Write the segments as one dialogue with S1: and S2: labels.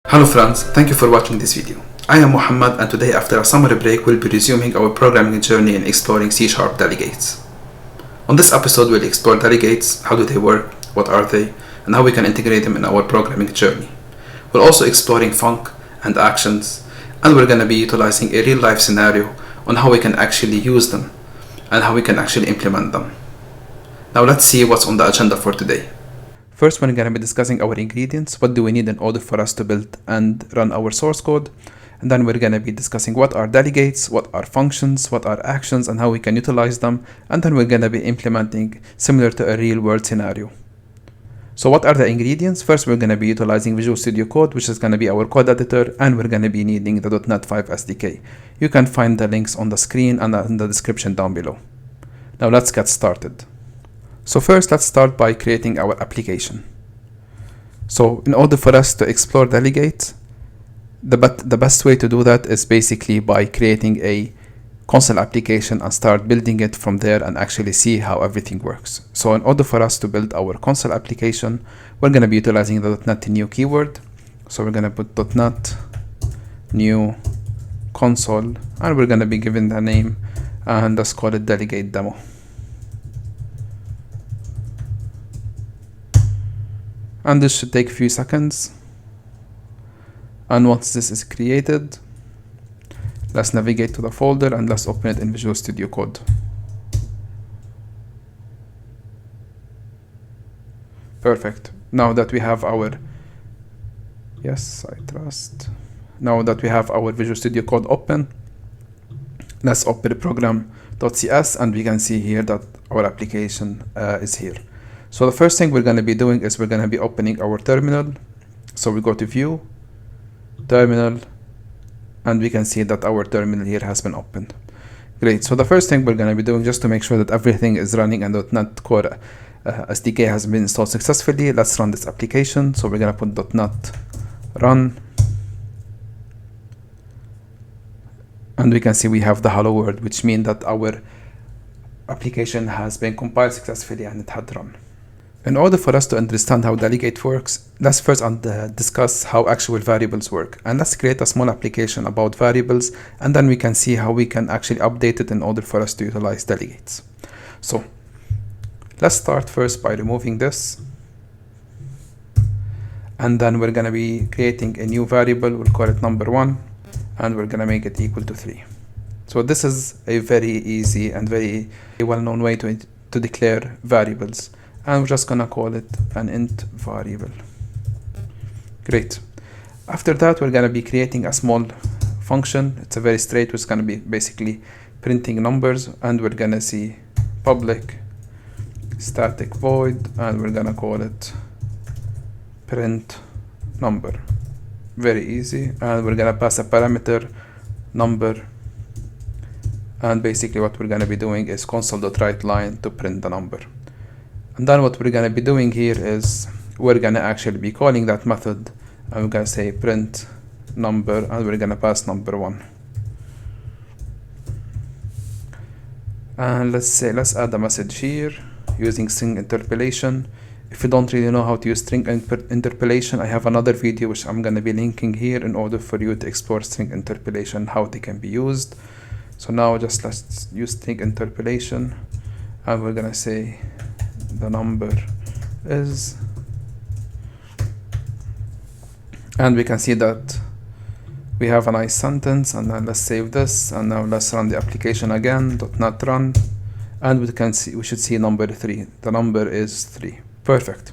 S1: Hello friends, thank you for watching this video. I am Mohamad, and today after a summer break we'll be resuming our programming journey in exploring C# delegates. On this episode we'll explore delegates, how do they work, what are they, and how we can integrate them in our programming journey. We're also exploring func and actions, and we're going to be utilizing a real life scenario on how we can actually use them and how we can actually implement them. Now let's see what's on the agenda for today. First, we're going to be discussing our ingredients. What do we need in order for us to build and run our source code? And then we're going to be discussing what are delegates, what are functions, what are actions, and how we can utilize them. And then we're going to be implementing similar to a real world scenario. So what are the ingredients? First, we're going to be utilizing Visual Studio Code, which is going to be our code editor, and we're going to be needing the .NET 5 SDK. You can find the links on the screen and in the description down below. Now let's get started. So first, let's start by creating our application. So in order for us to explore delegates, the best way to do that is basically by creating a console application and start building it from there and actually see how everything works. So in order for us to build our console application, we're going to be utilizing the .NET new keyword. So we're going to put .NET new console, and we're going to be given the name, and let's call it delegate demo. And this should take a few seconds. And once this is created, let's navigate to the folder and let's open it in Visual Studio Code. Perfect. Now that we have our Now that we have our Visual Studio Code open, let's open the program.cs, and we can see here that our application is here. So the first thing we're going to be doing is we're going to be opening our terminal. So we go to View, Terminal, and we can see that our terminal here has been opened. Great. So the first thing we're going to be doing, just to make sure that everything is running and .NET Core SDK has been installed successfully, let's run this application. So we're going to put .NET run, and we can see we have the hello world, which means that our application has been compiled successfully and it had run. In order for us to understand how delegate works, let's first discuss how actual variables work. And let's create a small application about variables, and then we can see how we can actually update it in order for us to utilize delegates. So let's start first by removing this. And then we're going to be creating a new variable. We'll call it number1, and we're going to make it equal to 3. So this is a very easy and very well-known way to declare variables. And we're just gonna call it an int variable. Great. After that, we're gonna be creating a small function. It's a very straight, it's gonna be basically printing numbers, and we're gonna see public static void, and we're gonna call it print number. Very easy. And we're gonna pass a parameter number, and basically what we're gonna be doing is console.writeLine to print the number. And then what we're going to be doing here is we're going to actually be calling that method, and we're going to say print number, and we're going to pass number1. And let's add a message here using string interpolation. If you don't really know how to use string interpolation, I have another video which I'm going to be linking here in order for you to explore string interpolation, how they can be used. So now let's use string interpolation, and we're going to say the number is, and we can see that we have a nice sentence. And then let's save this, and now let's run the application again, .NET run, and we should see number 3. The number is 3. Perfect.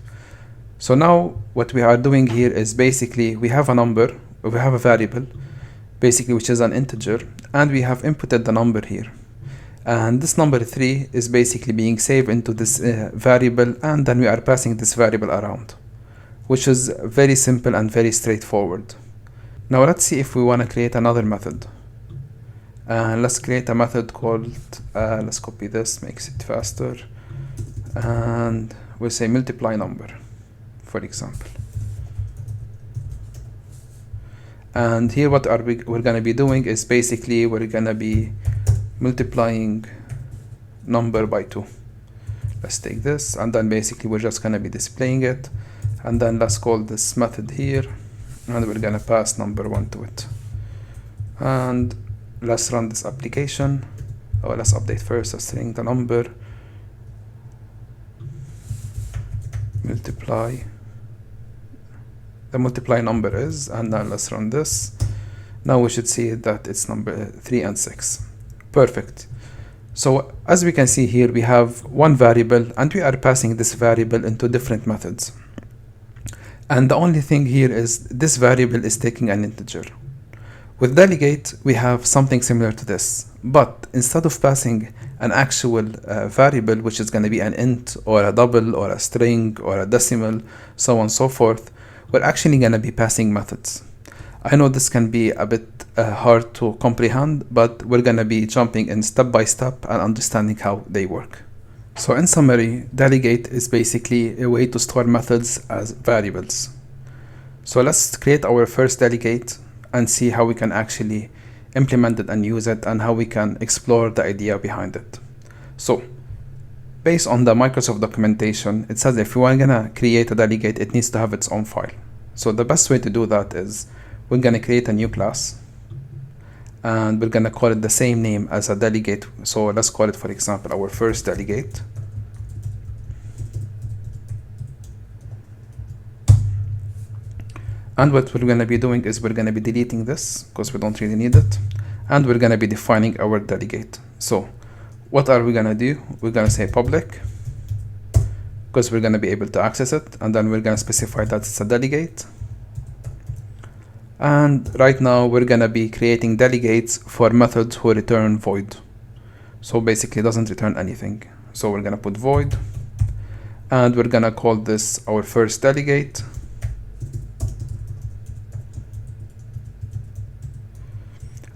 S1: So now what we are doing here is basically we have a variable basically which is an integer, and we have inputted the number here. And this number 3 is basically being saved into this variable, and then we are passing this variable around, which is very simple and very straightforward. Now let's see if we want to create another method. Let's create a method called, let's copy this, makes it faster, and we'll say multiply number, for example. And here what we're going to be doing is basically we're going to be multiplying number by 2. Let's take this, and then basically we're just going to be displaying it, and then let's call this method here, and we're gonna pass number 1 to it. And let's run this application. Oh, let's update first a string, the number, multiply, the multiply number is, and now let's run this. Now we should see that it's number 3 and 6. Perfect. So as we can see here, we have one variable and we are passing this variable into different methods. And the only thing here is this variable is taking an integer. With delegate, we have something similar to this, but instead of passing an actual variable, which is going to be an int or a double or a string or a decimal, so on and so forth, we're actually going to be passing methods. I know this can be a bit hard to comprehend, but we're going to be jumping in step by step and understanding how they work. So in summary, delegate is basically a way to store methods as variables. So let's create our first delegate and see how we can actually implement it and use it, and how we can explore the idea behind it. So based on the Microsoft documentation, it says if you are gonna create a delegate, it needs to have its own file. So the best way to do that is we're gonna create a new class and we're gonna call it the same name as a delegate. So let's call it, for example, our first delegate. And what we're going to be doing is we're going to be deleting this because we don't really need it, and we're going to be defining our delegate. So what are we going to do? We're going to say public because we're going to be able to access it, and then we're going to specify that it's a delegate. And right now we're going to be creating delegates for methods who return void. So basically it doesn't return anything. So we're going to put void, and we're going to call this our first delegate.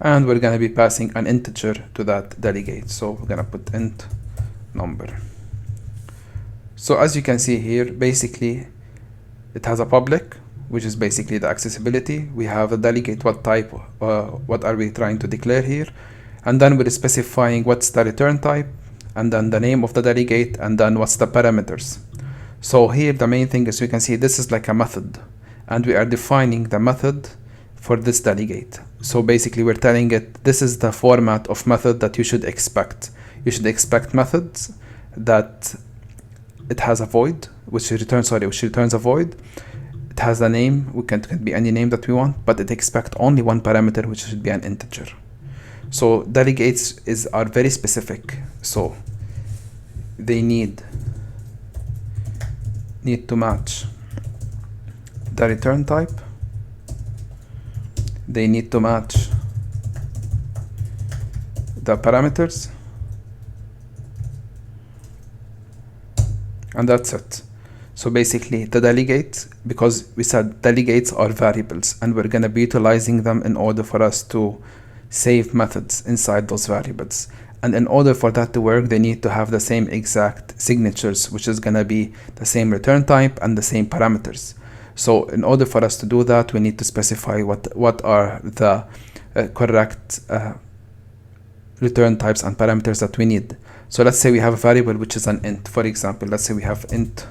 S1: And we're going to be passing an integer to that delegate. So we're going to put int number. So as you can see here, basically it has a public, which is basically the accessibility. We have a delegate, what type, what are we trying to declare here. And then we're specifying what's the return type, and then the name of the delegate, and then what's the parameters. So here the main thing is, you can see this is like a method, and we are defining the method for this delegate. So basically we're telling it this is the format of method that you should expect. You should expect methods that it has a void, which returns a void. It has a name, can be any name that we want, but it expects only one parameter, which should be an integer. So delegates are very specific. So they need to match the return type. They need to match the parameters, and that's it. So basically the delegate, because we said delegates are variables and we're going to be utilizing them in order for us to save methods inside those variables. And in order for that to work, they need to have the same exact signatures, which is going to be the same return type and the same parameters. So in order for us to do that, we need to specify what are the correct return types and parameters that we need. So let's say we have a variable which is an int. For example, let's say we have int.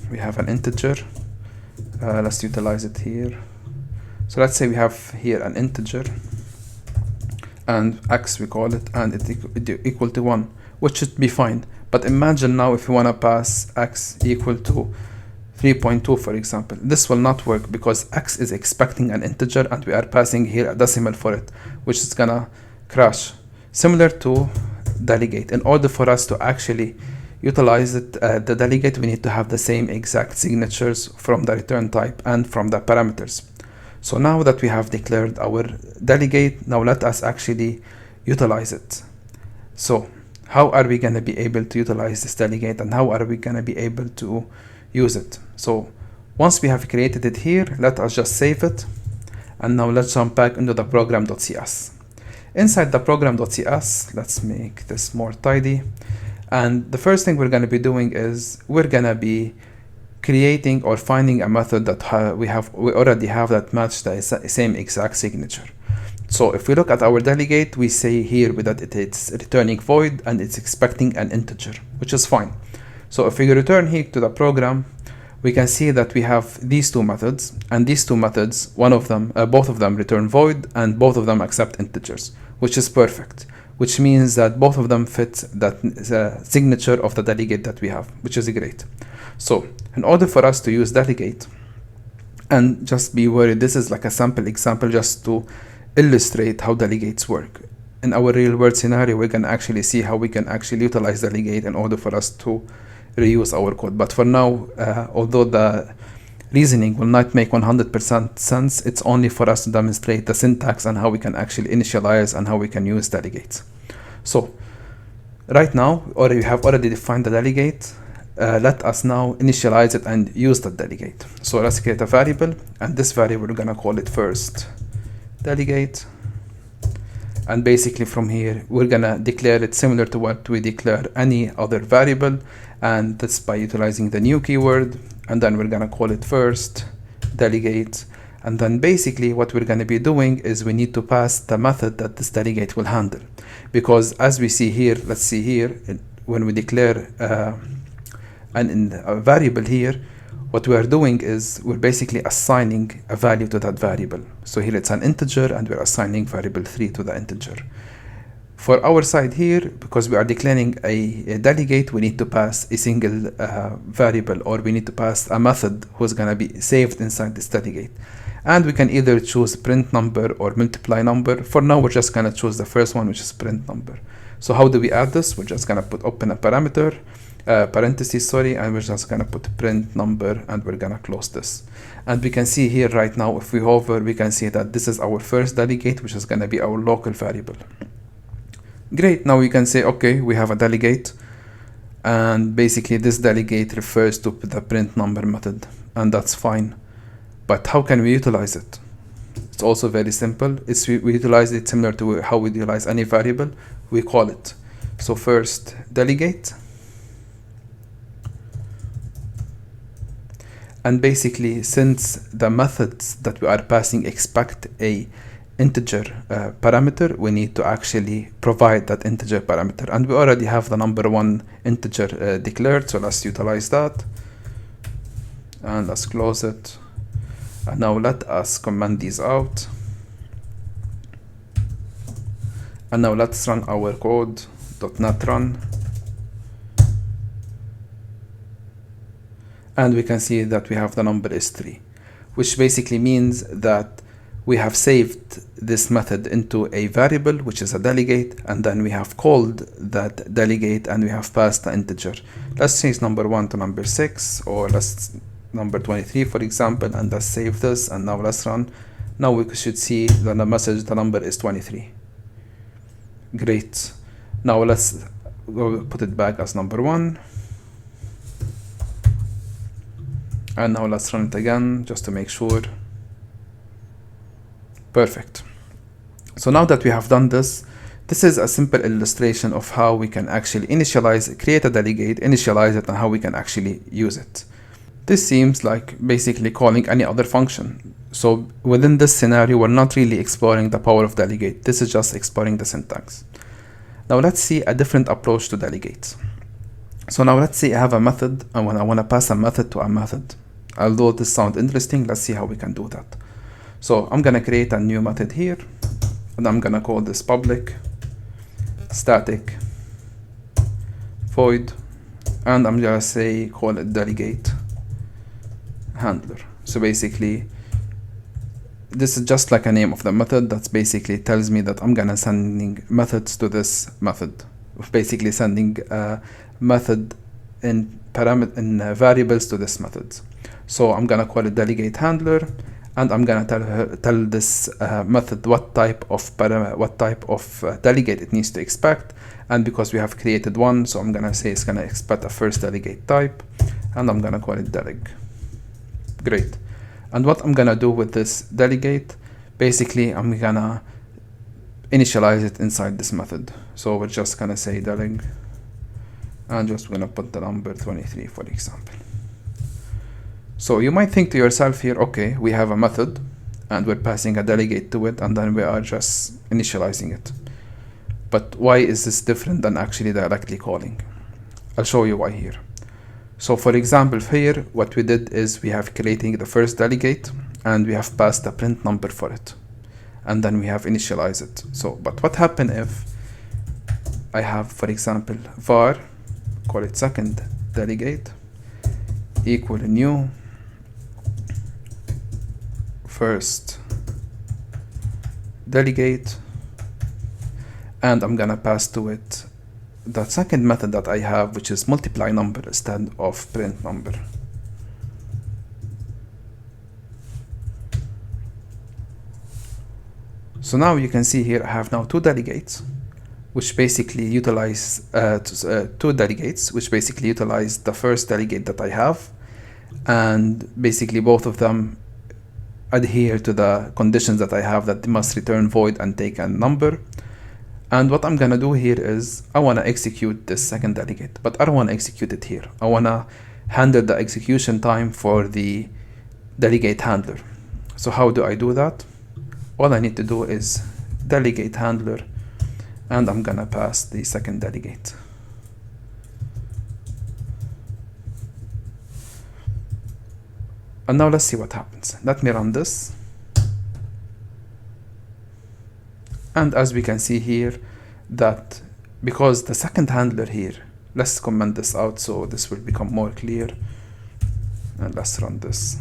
S1: We have an integer. Let's utilize it here. So let's say we have here an integer, and x we call it, and it's equal to 1, which should be fine. But imagine now if you want to pass x equal to 3.2, for example. This will not work because x is expecting an integer and we are passing here a decimal for it, which is gonna crash. Similar to delegate, in order for us to actually utilize it, the delegate, we need to have the same exact signatures from the return type and from the parameters. So now that we have declared our delegate, now let us actually utilize it. So how are we going to be able to utilize this delegate, and how are we going to be able to use it? So once we have created it here, let us just save it, and now let's jump back into the program.cs. Inside the program.cs, let's make this more tidy, and the first thing we're going to be doing is we're going to be creating or finding a method that we already have that match the same exact signature. So if we look at our delegate, we say here that it's returning void and it's expecting an integer, which is fine. So if we return here to the program, we can see that we have these two methods, and these two methods, both of them return void, and both of them accept integers, which is perfect, which means that both of them fit that signature of the delegate that we have, which is great. So in order for us to use delegate, and just be worried, this is like a sample example just to illustrate how delegates work. In our real world scenario, we can actually see how we can actually utilize delegate in order for us to reuse our code. But for now, although the reasoning will not make 100% sense, it's only for us to demonstrate the syntax and how we can actually initialize and how we can use delegates. So right now, we have already defined the delegate. Let us now initialize it and use the delegate. So let's create a variable, and this variable we're gonna call it first delegate. And basically from here, we're gonna declare it similar to what we declare any other variable, and that's by utilizing the new keyword. And then we're gonna call it first delegate. And then basically what we're gonna be doing is we need to pass the method that this delegate will handle. Because as we see here, let's see here, when we declare a variable here, what we are doing is we're basically assigning a value to that variable. So here it's an integer, and we're assigning variable 3 to the integer. For our side here, because we are declaring a delegate, we need to pass a single variable, or we need to pass a method who's gonna be saved inside this delegate. And we can either choose print number or multiply number. For now, we're just gonna choose the first one, which is print number. So how do we add this? We're just gonna open a parenthesis, and we're just gonna put print number, and we're gonna close this. And we can see here right now, if we hover, we can see that this is our first delegate, which is gonna be our local variable. Great, now we can say, okay, we have a delegate, and basically this delegate refers to the print number method, and that's fine. But how can we utilize it? It's also very simple. We utilize it similar to how we utilize any variable. We call it. So first delegate. And basically, since the methods that we are passing expect a integer parameter, we need to actually provide that integer parameter. And we already have the number 1 integer declared, so let's utilize that. And let's close it. And now let us comment these out. And now let's run our code, .NET run. And we can see that we have the number is 3, which basically means that we have saved this method into a variable, which is a delegate, and then we have called that delegate, and we have passed the integer. Let's change number 1 to number 6, or let's number 23, for example, and let's save this, and now let's run. Now we should see that the message, the number is 23. Great. Now let's go put it back as number 1. And now let's run it again, just to make sure. Perfect. So now that we have done this, this is a simple illustration of how we can actually create a delegate, initialize it, and how we can actually use it. This seems like basically calling any other function. So within this scenario, we're not really exploring the power of delegate. This is just exploring the syntax. Now let's see a different approach to delegates. So now let's say I have a method, and when I want to pass a method to a method. Although this sounds interesting, let's see how we can do that. So I'm gonna create a new method here, and I'm gonna call this public static void, and I'm gonna say call it delegate handler. So basically, this is just like a name of the method that's basically tells me that I'm gonna sending methods to this method, basically sending a method in variables to this method. So I'm gonna call it delegate handler, and I'm gonna tell this method what type of delegate it needs to expect. And because we have created one, so I'm gonna say it's gonna expect a first delegate type, and I'm gonna call it deleg. Great. And what I'm gonna do with this delegate, basically I'm gonna initialize it inside this method. So we're just gonna say deleg, and just gonna put the number 23, for example. So you might think to yourself here, okay, we have a method and we're passing a delegate to it, and then we are just initializing it. But why is this different than actually directly calling? I'll show you why here. So for example, here what we did is we have creating the first delegate and we have passed the print number for it, and then we have initialized it. So but what happen if I have, for example, var, call it second delegate, equal new first delegate, and I'm gonna pass to it that second method that I have, which is multiply number instead of print number. So now you can see here I have now two delegates, which basically utilize two delegates, which basically utilize the first delegate that I have, and basically both of them adhere to the conditions that I have, that they must return void and take a number. And what I'm gonna do here is I wanna execute this second delegate, but I don't wanna execute it here. I wanna handle the execution time for the delegate handler. So how do I do that? All I need to do is delegate handler, and I'm gonna pass the second delegate. And now let's see what happens. Let me run this. And as we can see here, that because the second handler here, let's comment this out so this will become more clear. And let's run this.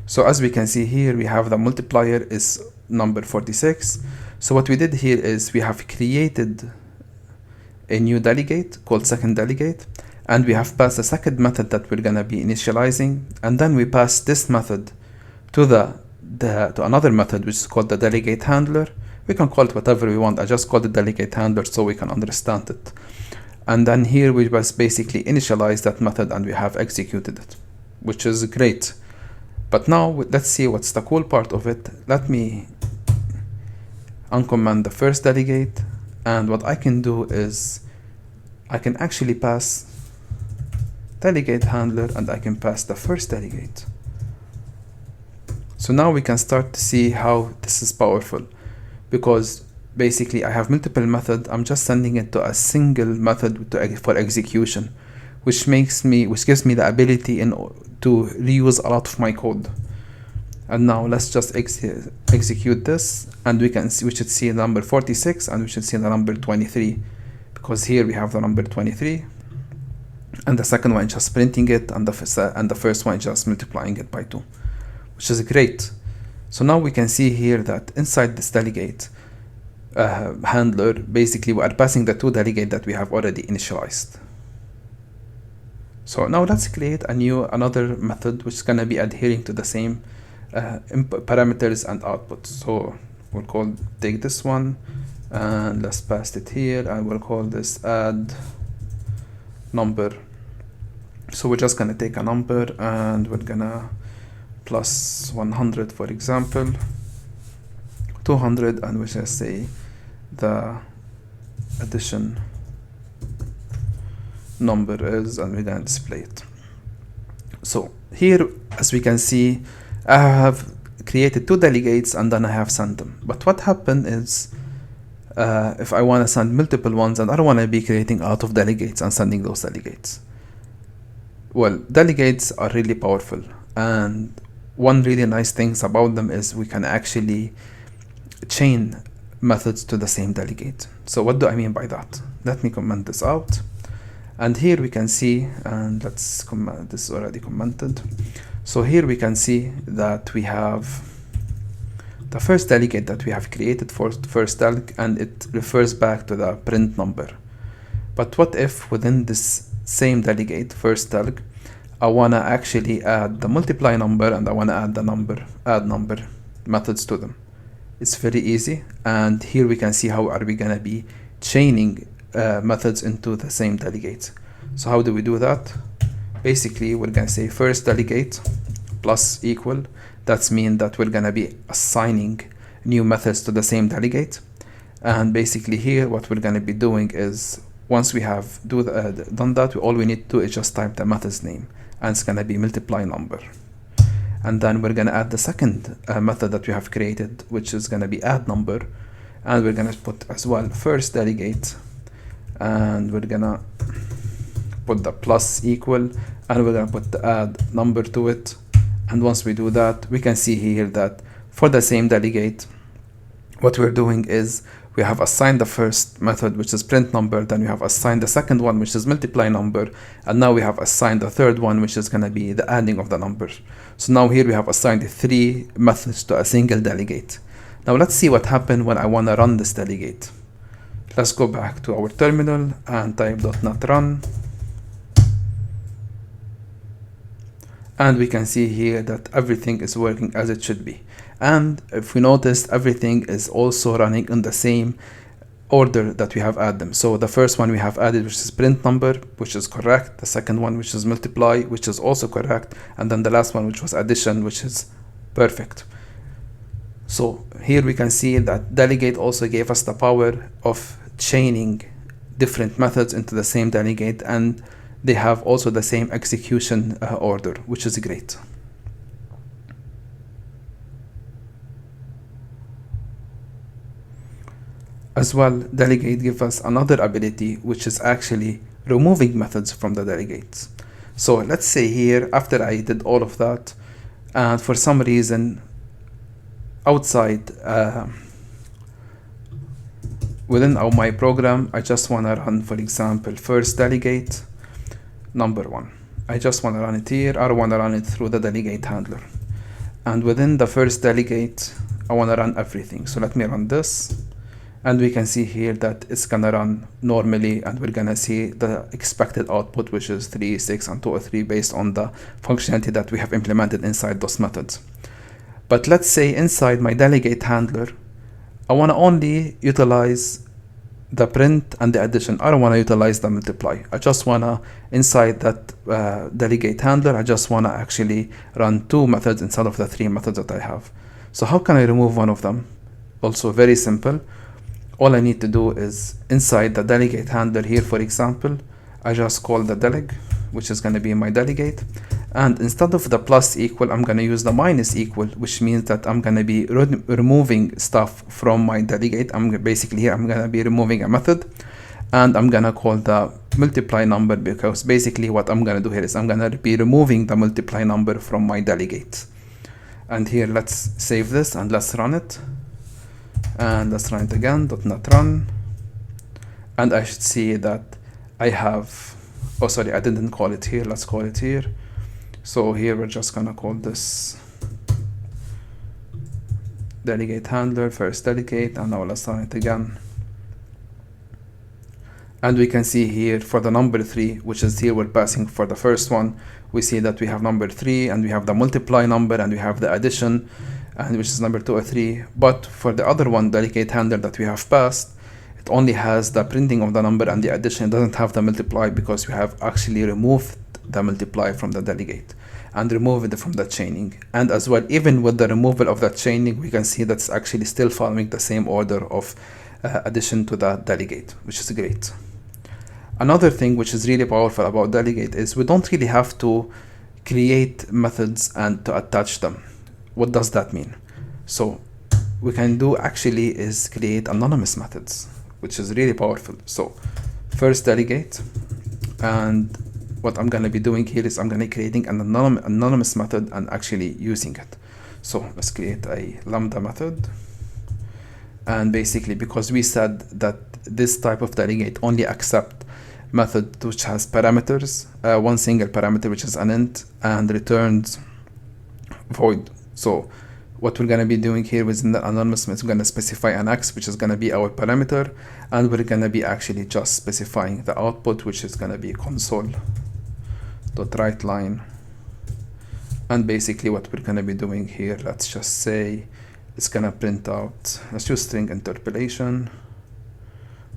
S1: So as we can see here, we have the multiplier is number 46. So what we did here is we have created a new delegate called second delegate, and we have passed the second method that we're gonna be initializing, and then we pass this method to to another method which is called the delegate handler. We can call it whatever we want. I just called it delegate handler so we can understand it. And then here we just basically initialize that method and we have executed it, which is great. But now let's see what's the cool part of it. Let me uncomment the first delegate, and what I can do is I can actually pass delegate handler and I can pass the first delegate. So now we can start to see how this is powerful, because basically I have multiple methods. I'm just sending it to a single method for execution, which gives me the ability to reuse a lot of my code. And now let's just execute this, and we should see the number 46 and we should see the number 23, because here we have the number 23, and the second one just printing it, and the first one just multiplying it by 2, which is great. So now we can see here that inside this delegate handler, basically we are passing the two delegate that we have already initialized. So now let's create another method which is gonna be adhering to the same parameters and output. So we'll take this one and let's pass it here, and we'll call this add number. So we're just gonna take a number and we're gonna plus 100, for example, 200, and we just say the addition number is, and we're gonna display it. So here, as we can see, I have created two delegates and then I have sent them. But what happened is if I want to send multiple ones, and I don't want to be creating a lot of delegates and sending those delegates. Well, delegates are really powerful, and one really nice things about them is we can actually chain methods to the same delegate. So what do I mean by that? Let me comment this out. And here we can see, and let's comment, this is already commented. So here we can see that we have the first delegate that we have created for first delegate, and it refers back to the print number. But what if within this same delegate, first delegate, I wanna actually add the multiply number and I wanna add the add number methods to them? It's very easy, and here we can see how are we gonna be chaining methods into the same delegate. So how do we do that? Basically, we're gonna say first delegate plus equal. That's mean that we're gonna be assigning new methods to the same delegate. And basically here, what we're gonna be doing is once we have done that, all we need to do is just type the method's name, and it's gonna be multiply number. And then we're gonna add the second method that we have created, which is gonna be add number, and we're gonna put as well first delegate, and we're gonna put the plus equal, and we're gonna put the add number to it. And once we do that, we can see here that for the same delegate, what we're doing is we have assigned the first method, which is print number, then we have assigned the second one, which is multiply number, and now we have assigned the third one, which is going to be the adding of the numbers. So now here we have assigned 3 methods to a single delegate. Now let's see what happened when I want to run this delegate. Let's go back to our terminal and type .NET run. And we can see here that everything is working as it should be. And if we notice, everything is also running in the same order that we have added them. So the first one we have added, which is print number, which is correct. The second one, which is multiply, which is also correct. And then the last one, which was addition, which is perfect. So here we can see that delegate also gave us the power of chaining different methods into the same delegate, and they have also the same execution order, which is great. As well, delegate gives us another ability, which is actually removing methods from the delegates. So let's say here, after I did all of that, and for some reason outside within my program, I just want to run, for example, first delegate number 1. I just want to run it here. I don't want to run it through the delegate handler. And within the first delegate, I want to run everything. So let me run this. And we can see here that it's gonna run normally, and we're gonna see the expected output, which is 3, 6, and 2 or 3 based on the functionality that we have implemented inside those methods. But let's say inside my delegate handler, I wanna only utilize the print and the addition. I don't wanna utilize the multiply. I just wanna, inside that delegate handler, I just wanna actually run 2 methods instead of the 3 methods that I have. So how can I remove one of them? Also very simple. All I need to do is inside the delegate handler here, for example, I just call the deleg, which is going to be my delegate. And instead of the plus equal, I'm going to use the minus equal, which means that I'm going to be removing stuff from my delegate. Basically here, I'm going to be removing a method, and I'm going to call the multiply number, because basically what I'm going to do here is I'm going to be removing the multiply number from my delegate. And here, let's save this and let's run it. And let's run it again, .NET run, and I should see that I have, oh sorry, I didn't call it here, let's call it here. So here we're just gonna call this delegate handler, first delegate, and now let's run it again. And we can see here for the number 3, which is here we're passing for the first one, we see that we have number 3, and we have the multiply number, and we have the addition, and which is number 2 or 3. But for the other one, delegate handler that we have passed, it only has the printing of the number and the addition. It doesn't have the multiply, because we have actually removed the multiply from the delegate and removed it from the chaining. And as well, even with the removal of that chaining, we can see that's actually still following the same order of addition to the delegate, which is great. Another thing which is really powerful about delegate is we don't really have to create methods and to attach them. What does that mean? So we can do actually is create anonymous methods, which is really powerful. So first delegate, and what I'm going to be doing here is I'm going to be creating an anonymous method and actually using it. So let's create a lambda method. And basically, because we said that this type of delegate only accept method which has parameters, one single parameter, which is an int, and returns void. So what we're going to be doing here within the anonymous method, we're going to specify an x, which is going to be our parameter, and we're going to be actually just specifying the output, which is going to be console.writeLine. And basically what we're going to be doing here, let's just say it's going to print out, let's use string interpolation,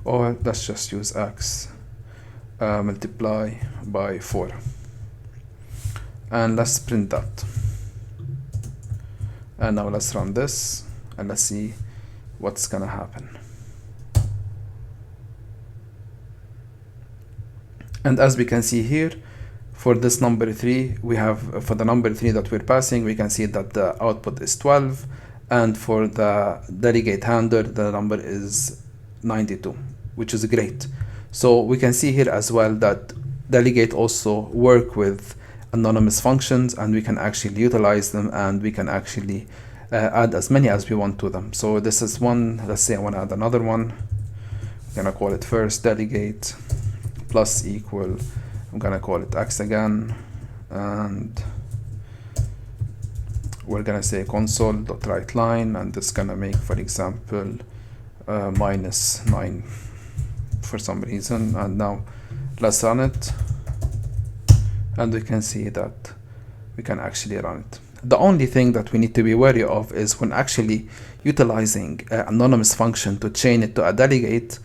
S1: or let's just use x multiply by 4, and let's print that. And now let's run this and let's see what's gonna happen. And as we can see here, for this number 3, we have, for the number 3 that we're passing, we can see that the output is 12, and for the delegate handler, the number is 92, which is great. So we can see here as well that delegate also work with anonymous functions, and we can actually utilize them, and we can actually add as many as we want to them. So this is one. Let's say I want to add another one. I'm gonna call it first delegate plus equal, I'm gonna call it x again, and we're gonna say console.writeLine, and this is gonna make, for example, -9 for some reason. And now let's run it, and we can see that we can actually run it. The only thing that we need to be wary of is when actually utilizing an anonymous function to chain it to a delegate,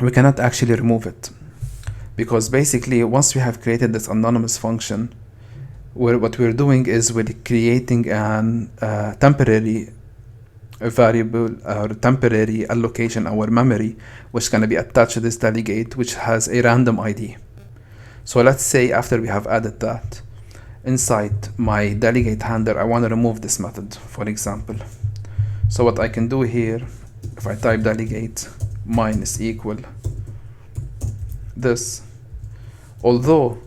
S1: we cannot actually remove it, because basically once we have created this anonymous function, what we're doing is we're creating an temporary variable or temporary allocation our memory, which is going to be attached to this delegate, which has a random ID. So let's say after we have added that, inside my delegate handler I want to remove this method, for example. So what I can do here, if I type delegate minus equal this, although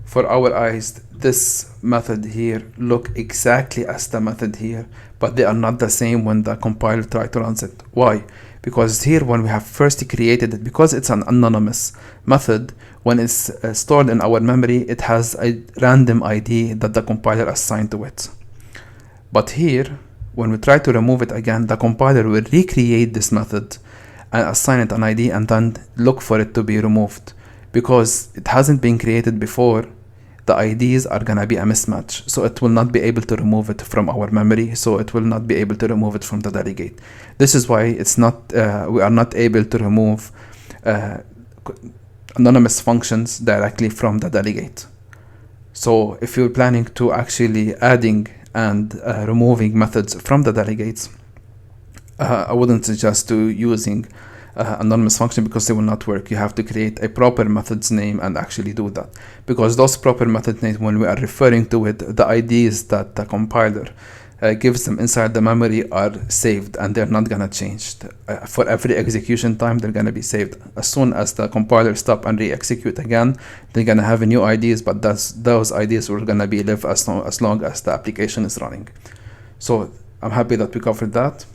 S1: for our eyes this method here look exactly as the method here, but they are not the same when the compiler try to run it. Why? Because here when we have first created it, because it's an anonymous method, when it's stored in our memory, it has a random ID that the compiler assigned to it. But here, when we try to remove it again, the compiler will recreate this method and assign it an ID and then look for it to be removed. Because it hasn't been created before, the IDs are gonna be a mismatch, so it will not be able to remove it from our memory, so it will not be able to remove it from the delegate. This is why it's not we are not able to remove anonymous functions directly from the delegate. So if you're planning to actually adding and removing methods from the delegates, I wouldn't suggest to using anonymous function, because they will not work. You have to create a proper method's name and actually do that, because those proper method names, when we are referring to it, the IDs that the compiler gives them inside the memory are saved, and they're not gonna change. For every execution time, they're gonna be saved. As soon as the compiler stop and re-execute again, they're gonna have new IDs, but those IDs will gonna be live as long as the application is running. So I'm happy that we covered that.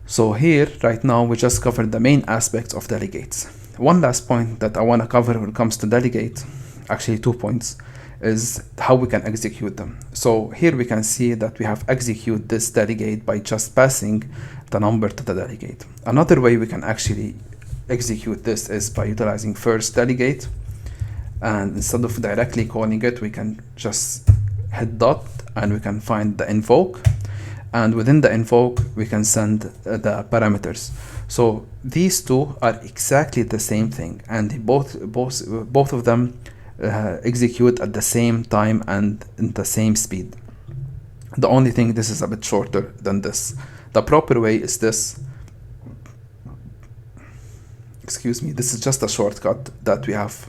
S1: So here, right now, we just covered the main aspects of delegates. One last point that I want to cover when it comes to delegate, actually 2 points, is how we can execute them. So here we can see that we have execute this delegate by just passing the number to the delegate. Another way we can actually execute this is by utilizing first delegate, and instead of directly calling it, we can just hit dot and we can find the invoke. And within the invoke, we can send the parameters. So these two are exactly the same thing, and both of them execute at the same time and in the same speed. The only thing, this is a bit shorter than this. The proper way is this. Excuse me, this is just a shortcut that we have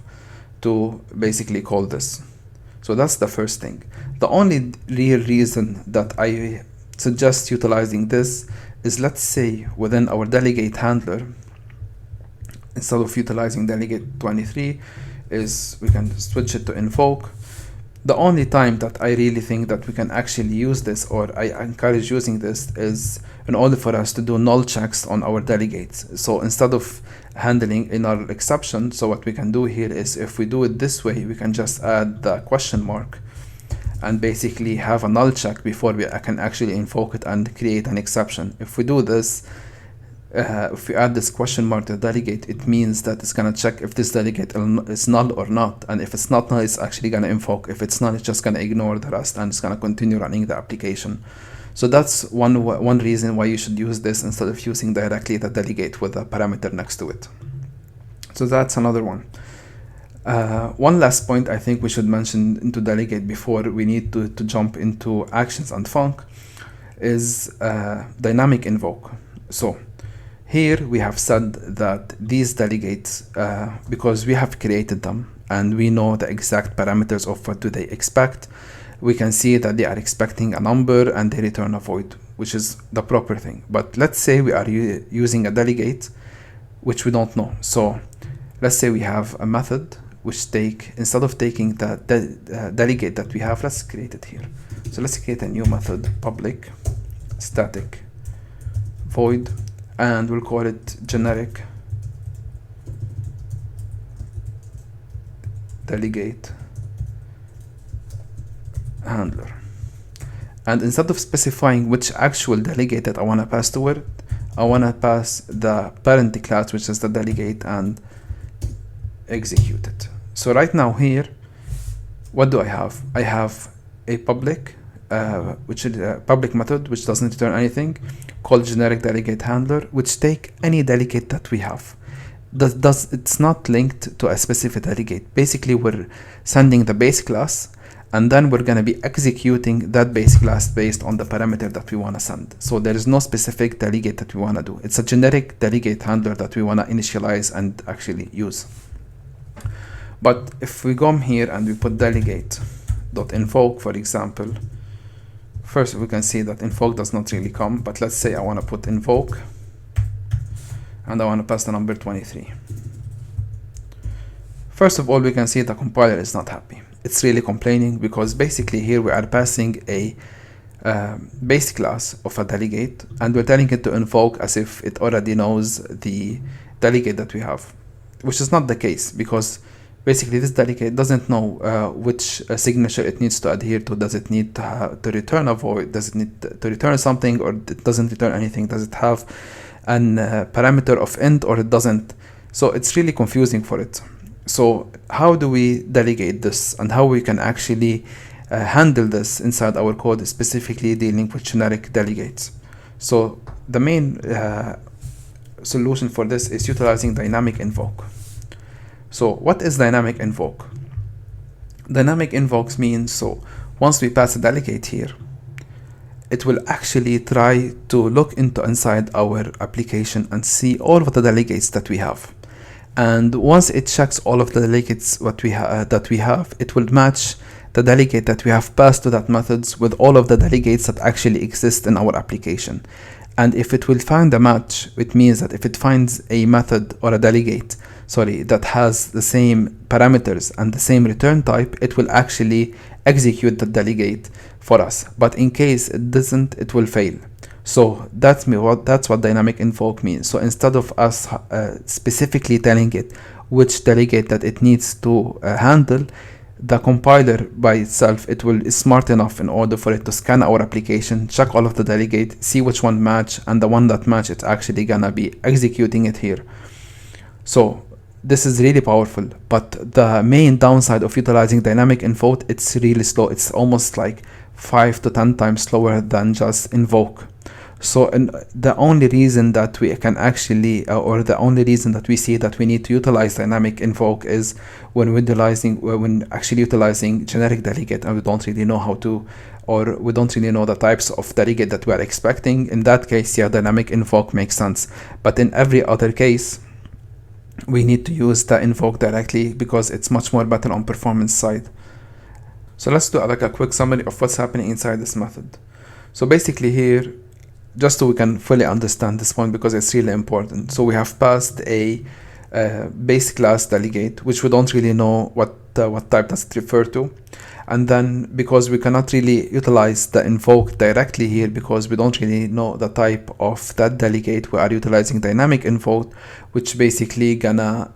S1: to basically call this. So that's the first thing. The only real reason that I suggest utilizing this is, let's say within our delegate handler, instead of utilizing delegate 23, is we can switch it to invoke. The only time that I really think that we can actually use this, or I encourage using this, is in order for us to do null checks on our delegates. So instead of handling a null exception, so what we can do here is, if we do it this way, we can just add the question mark and basically have a null check before I can actually invoke it and create an exception. If we do this, if we add this question mark to the delegate, it means that it's gonna check if this delegate is null or not, and if it's not null, it's actually gonna invoke. If it's null, it's just gonna ignore the rest and it's gonna continue running the application. So that's one reason why you should use this instead of using directly the delegate with a parameter next to it. So that's another one. One last point I think we should mention into delegate before we need to jump into actions and func is dynamic invoke. So here we have said that these delegates, because we have created them and we know the exact parameters of what do they expect, we can see that they are expecting a number and they return a void, which is the proper thing. But let's say we are using a delegate which we don't know. So let's say we have a method which instead of taking the delegate that we have, let's create it here. So let's create a new method, public static void, and we'll call it generic delegate handler. And instead of specifying which actual delegate that I want to pass to it, I want to pass the parent class, which is the delegate, and execute it. So right now here, what do I have? I have a public which is a public method which doesn't return anything, called generic delegate handler, which take any delegate that we have. It's not linked to a specific delegate. Basically, we're sending the base class, and then we're going to be executing that base class based on the parameter that we want to send. So there is no specific delegate that we want to do. It's a generic delegate handler that we want to initialize and actually use. But if we come here and we put delegate.invoke, for example, first we can see that invoke does not really come, but let's say I want to put invoke and I want to pass the number 23. First of all, we can see the compiler is not happy. It's really complaining because basically here we are passing a base class of a delegate, and we're telling it to invoke as if it already knows the delegate that we have, which is not the case, because basically this delegate doesn't know which signature it needs to adhere to. Does it need to return a void? Does it need to return something, or it doesn't return anything? Does it have an parameter of int, or it doesn't? So it's really confusing for it. So how do we delegate this, and how we can actually handle this inside our code, specifically dealing with generic delegates? So the main solution for this is utilizing dynamic invoke. So what is dynamic invoke? Dynamic invokes means, so once we pass a delegate here, it will actually try to look inside our application and see all of the delegates that we have. And once it checks all of the delegates that we have, it will match the delegate that we have passed to that methods with all of the delegates that actually exist in our application. And if it will find a match, it means that if it finds a method or a delegate, that has the same parameters and the same return type, it will actually execute the delegate for us. But in case it doesn't, it will fail. So that's what dynamic invoke means. So instead of us specifically telling it which delegate that it needs to handle, the compiler by itself, is smart enough in order for it to scan our application, check all of the delegates, see which one match, and the one that match, it's actually gonna be executing it here. So this is really powerful, but the main downside of utilizing dynamic invoke, it's really slow. It's almost like 5 to 10 times slower than just invoke. So the only reason that we can actually, or the only reason that we see that we need to utilize dynamic invoke is when actually utilizing generic delegate, and we don't really know how to, or we don't really know the types of delegate that we are expecting. In that case, yeah, dynamic invoke makes sense. But in every other case, we need to use the invoke directly because it's much more better on performance side. So let's do like a quick summary of what's happening inside this method. So basically here, just so we can fully understand this point, because it's really important. So we have passed a base class delegate, which we don't really know what type does it refer to. And then because we cannot really utilize the invoke directly here, because we don't really know the type of that delegate, we are utilizing dynamic invoke, which basically gonna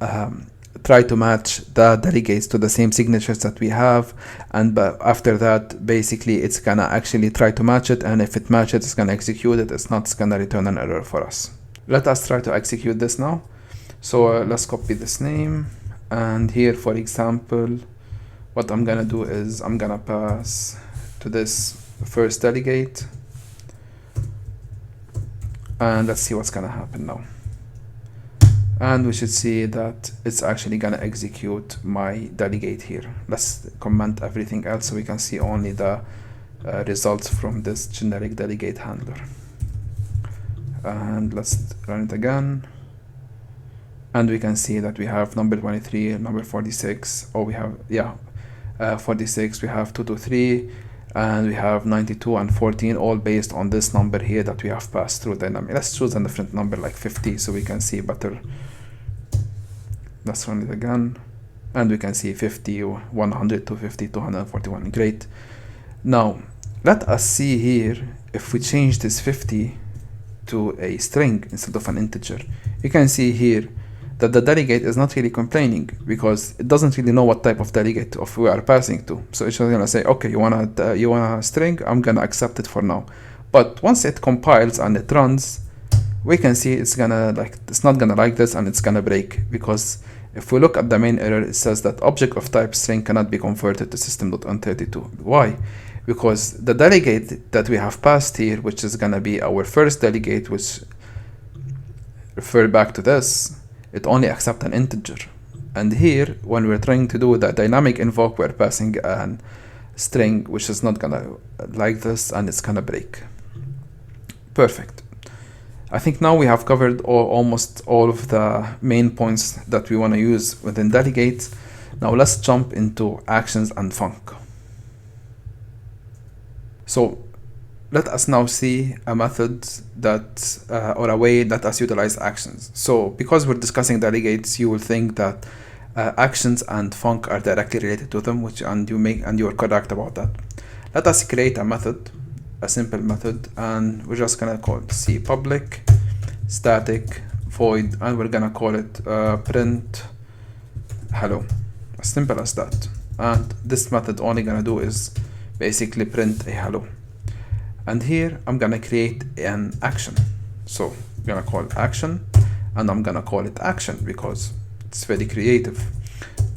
S1: try to match the delegates to the same signatures that we have, and after that basically it's gonna actually try to match it, and if it matches, it's gonna execute it. It's not gonna return an error for us. Let us try to execute this now. So let's copy this name, and here, for example, what I'm gonna do is I'm gonna pass to this first delegate, and let's see what's gonna happen now. And we should see that it's actually gonna execute my delegate here. Let's comment everything else so we can see only the results from this generic delegate handler. And let's run it again. And we can see that we have number 23, number 46. Oh, we have, 46, we have 223, and we have 92 and 14, all based on this number here that we have passed through dynamic. Let's choose a different number like 50 so we can see better Let's run it again, and we can see 50, 100, 250, 241. Great. Now let us see here, if we change this 50 to a string instead of an integer, you can see here that the delegate is not really complaining, because it doesn't really know what type of delegate we are passing to. So it's just gonna say, okay, you want a string, I'm gonna accept it for now. But once it compiles and it runs, we can see it's not gonna like this, and it's gonna break, because if we look at the main error, it says that object of type string cannot be converted to system.on32. Why? Because the delegate that we have passed here, which is gonna be our first delegate, which refer back to this, it only accepts an integer. And here, when we're trying to do the dynamic invoke, we're passing a string which is not gonna like this, and it's gonna break. Perfect. I think now we have covered almost all of the main points that we want to use within delegates. Now let's jump into actions and func. So let us now see a method that or a way that us utilize actions. So because we're discussing delegates, you will think that actions and func are directly related to them, and you're correct about that. Let us create a method, a simple method, and we're just gonna call it C public static void, and we're gonna call it print hello. As simple as that. And this method only gonna do is basically print a hello. And here I'm gonna create an action. So I'm gonna call it action, and I'm gonna call it action because it's very creative.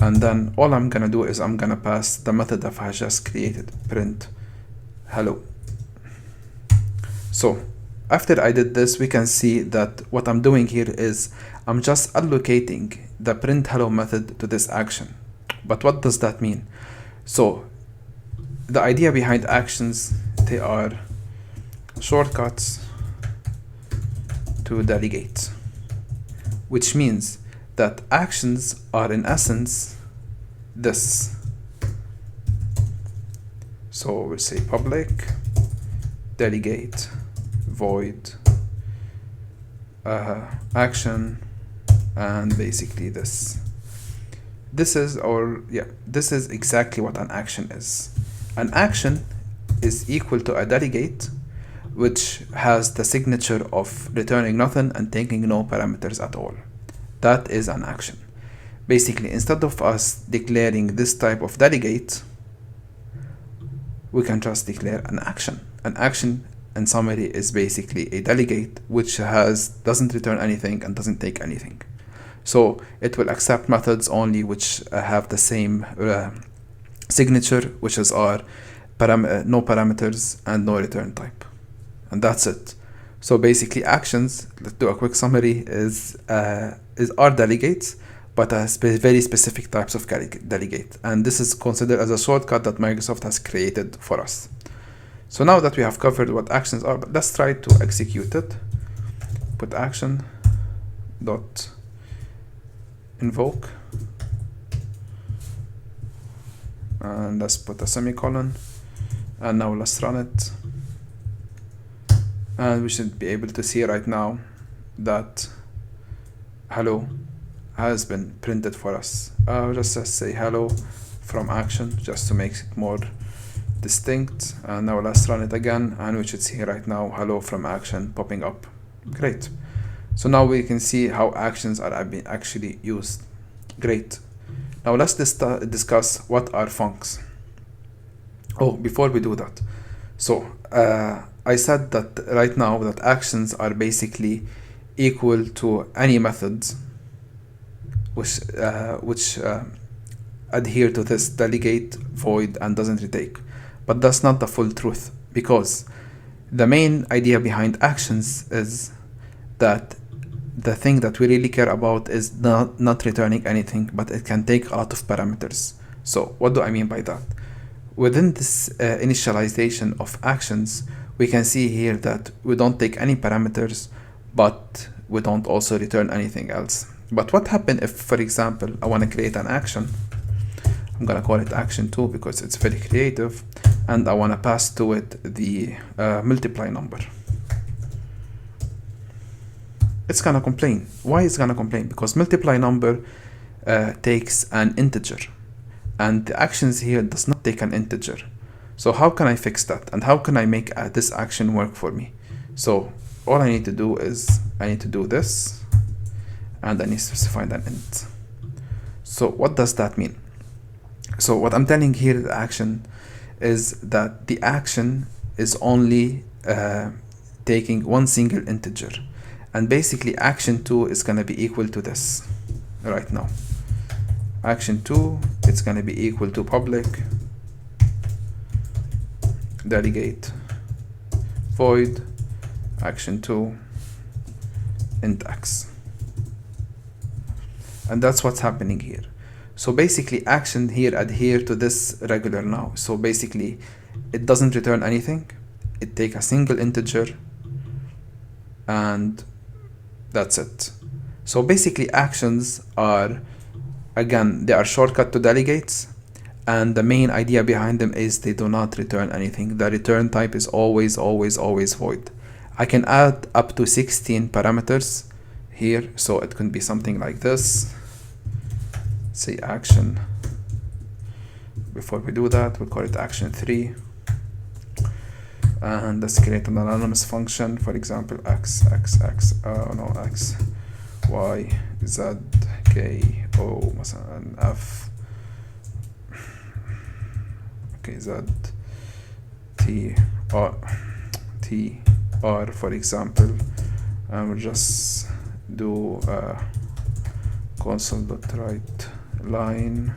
S1: And then all I'm gonna do is I'm gonna pass the method that I just created, print hello. So after I did this, we can see that what I'm doing here is I'm just allocating the print hello method to this action. But what does that mean? So the idea behind actions, they are shortcuts to delegates, which means that actions are in essence this. So we'll say public delegate void action, and basically this is exactly what an action is. An action is equal to a delegate which has the signature of returning nothing and taking no parameters at all. That is an action. Basically, instead of us declaring this type of delegate, we can just declare an action. An action, in summary, is basically a delegate which doesn't return anything and doesn't take anything. So it will accept methods only which have the same signature, which is no parameters and no return type, and that's it. So basically, actions, let's do a quick summary, is our delegates, but very specific types of delegate, and this is considered as a shortcut that Microsoft has created for us. So now that we have covered what actions are, let's try to execute it. Put action dot invoke, and let's put a semicolon, and now let's run it, and we should be able to see right now that hello has been printed for us. Just say hello from action just to make it more distinct, and now let's run it again, and we should see right now hello from action popping up. Great. So now we can see how actions are being actually used. Great. Now let's discuss what are funcs. Oh, before we do that, so I said that right now that actions are basically equal to any methods which adhere to this delegate void and doesn't retake. But that's not the full truth, because the main idea behind actions is that the thing that we really care about is not returning anything, but it can take a lot of parameters. So what do I mean by that? Within this initialization of actions, we can see here that we don't take any parameters, but we don't also return anything else. But what happens if, for example, I want to create an action? I'm going to call it action 2 because it's very creative, and I want to pass to it the multiply number. It's going to complain. Why is it going to complain? Because multiply number takes an integer, and the actions here does not take an integer. So how can I fix that, and how can I make this action work for me? So all I need to do is I need to do this, and I need to specify an int. So what does that mean? So what I'm telling here, the action, is that the action is only taking one single integer, and basically action 2 is going to be equal to this right now. Action 2, it's going to be equal to public delegate void action 2 int x, and that's what's happening here. So basically action here adhere to this regular now. So basically it doesn't return anything, it take a single integer, and that's it. So basically actions are, again, they are shortcut to delegates, and the main idea behind them is they do not return anything. The return type is always void. I can add up to 16 parameters here, so it can be something like this. Say action. Before we do that, we'll call it action 3, and let's create an anonymous function, for example x y z k o مثلا f okay z t r for example, and we'll just do console.write line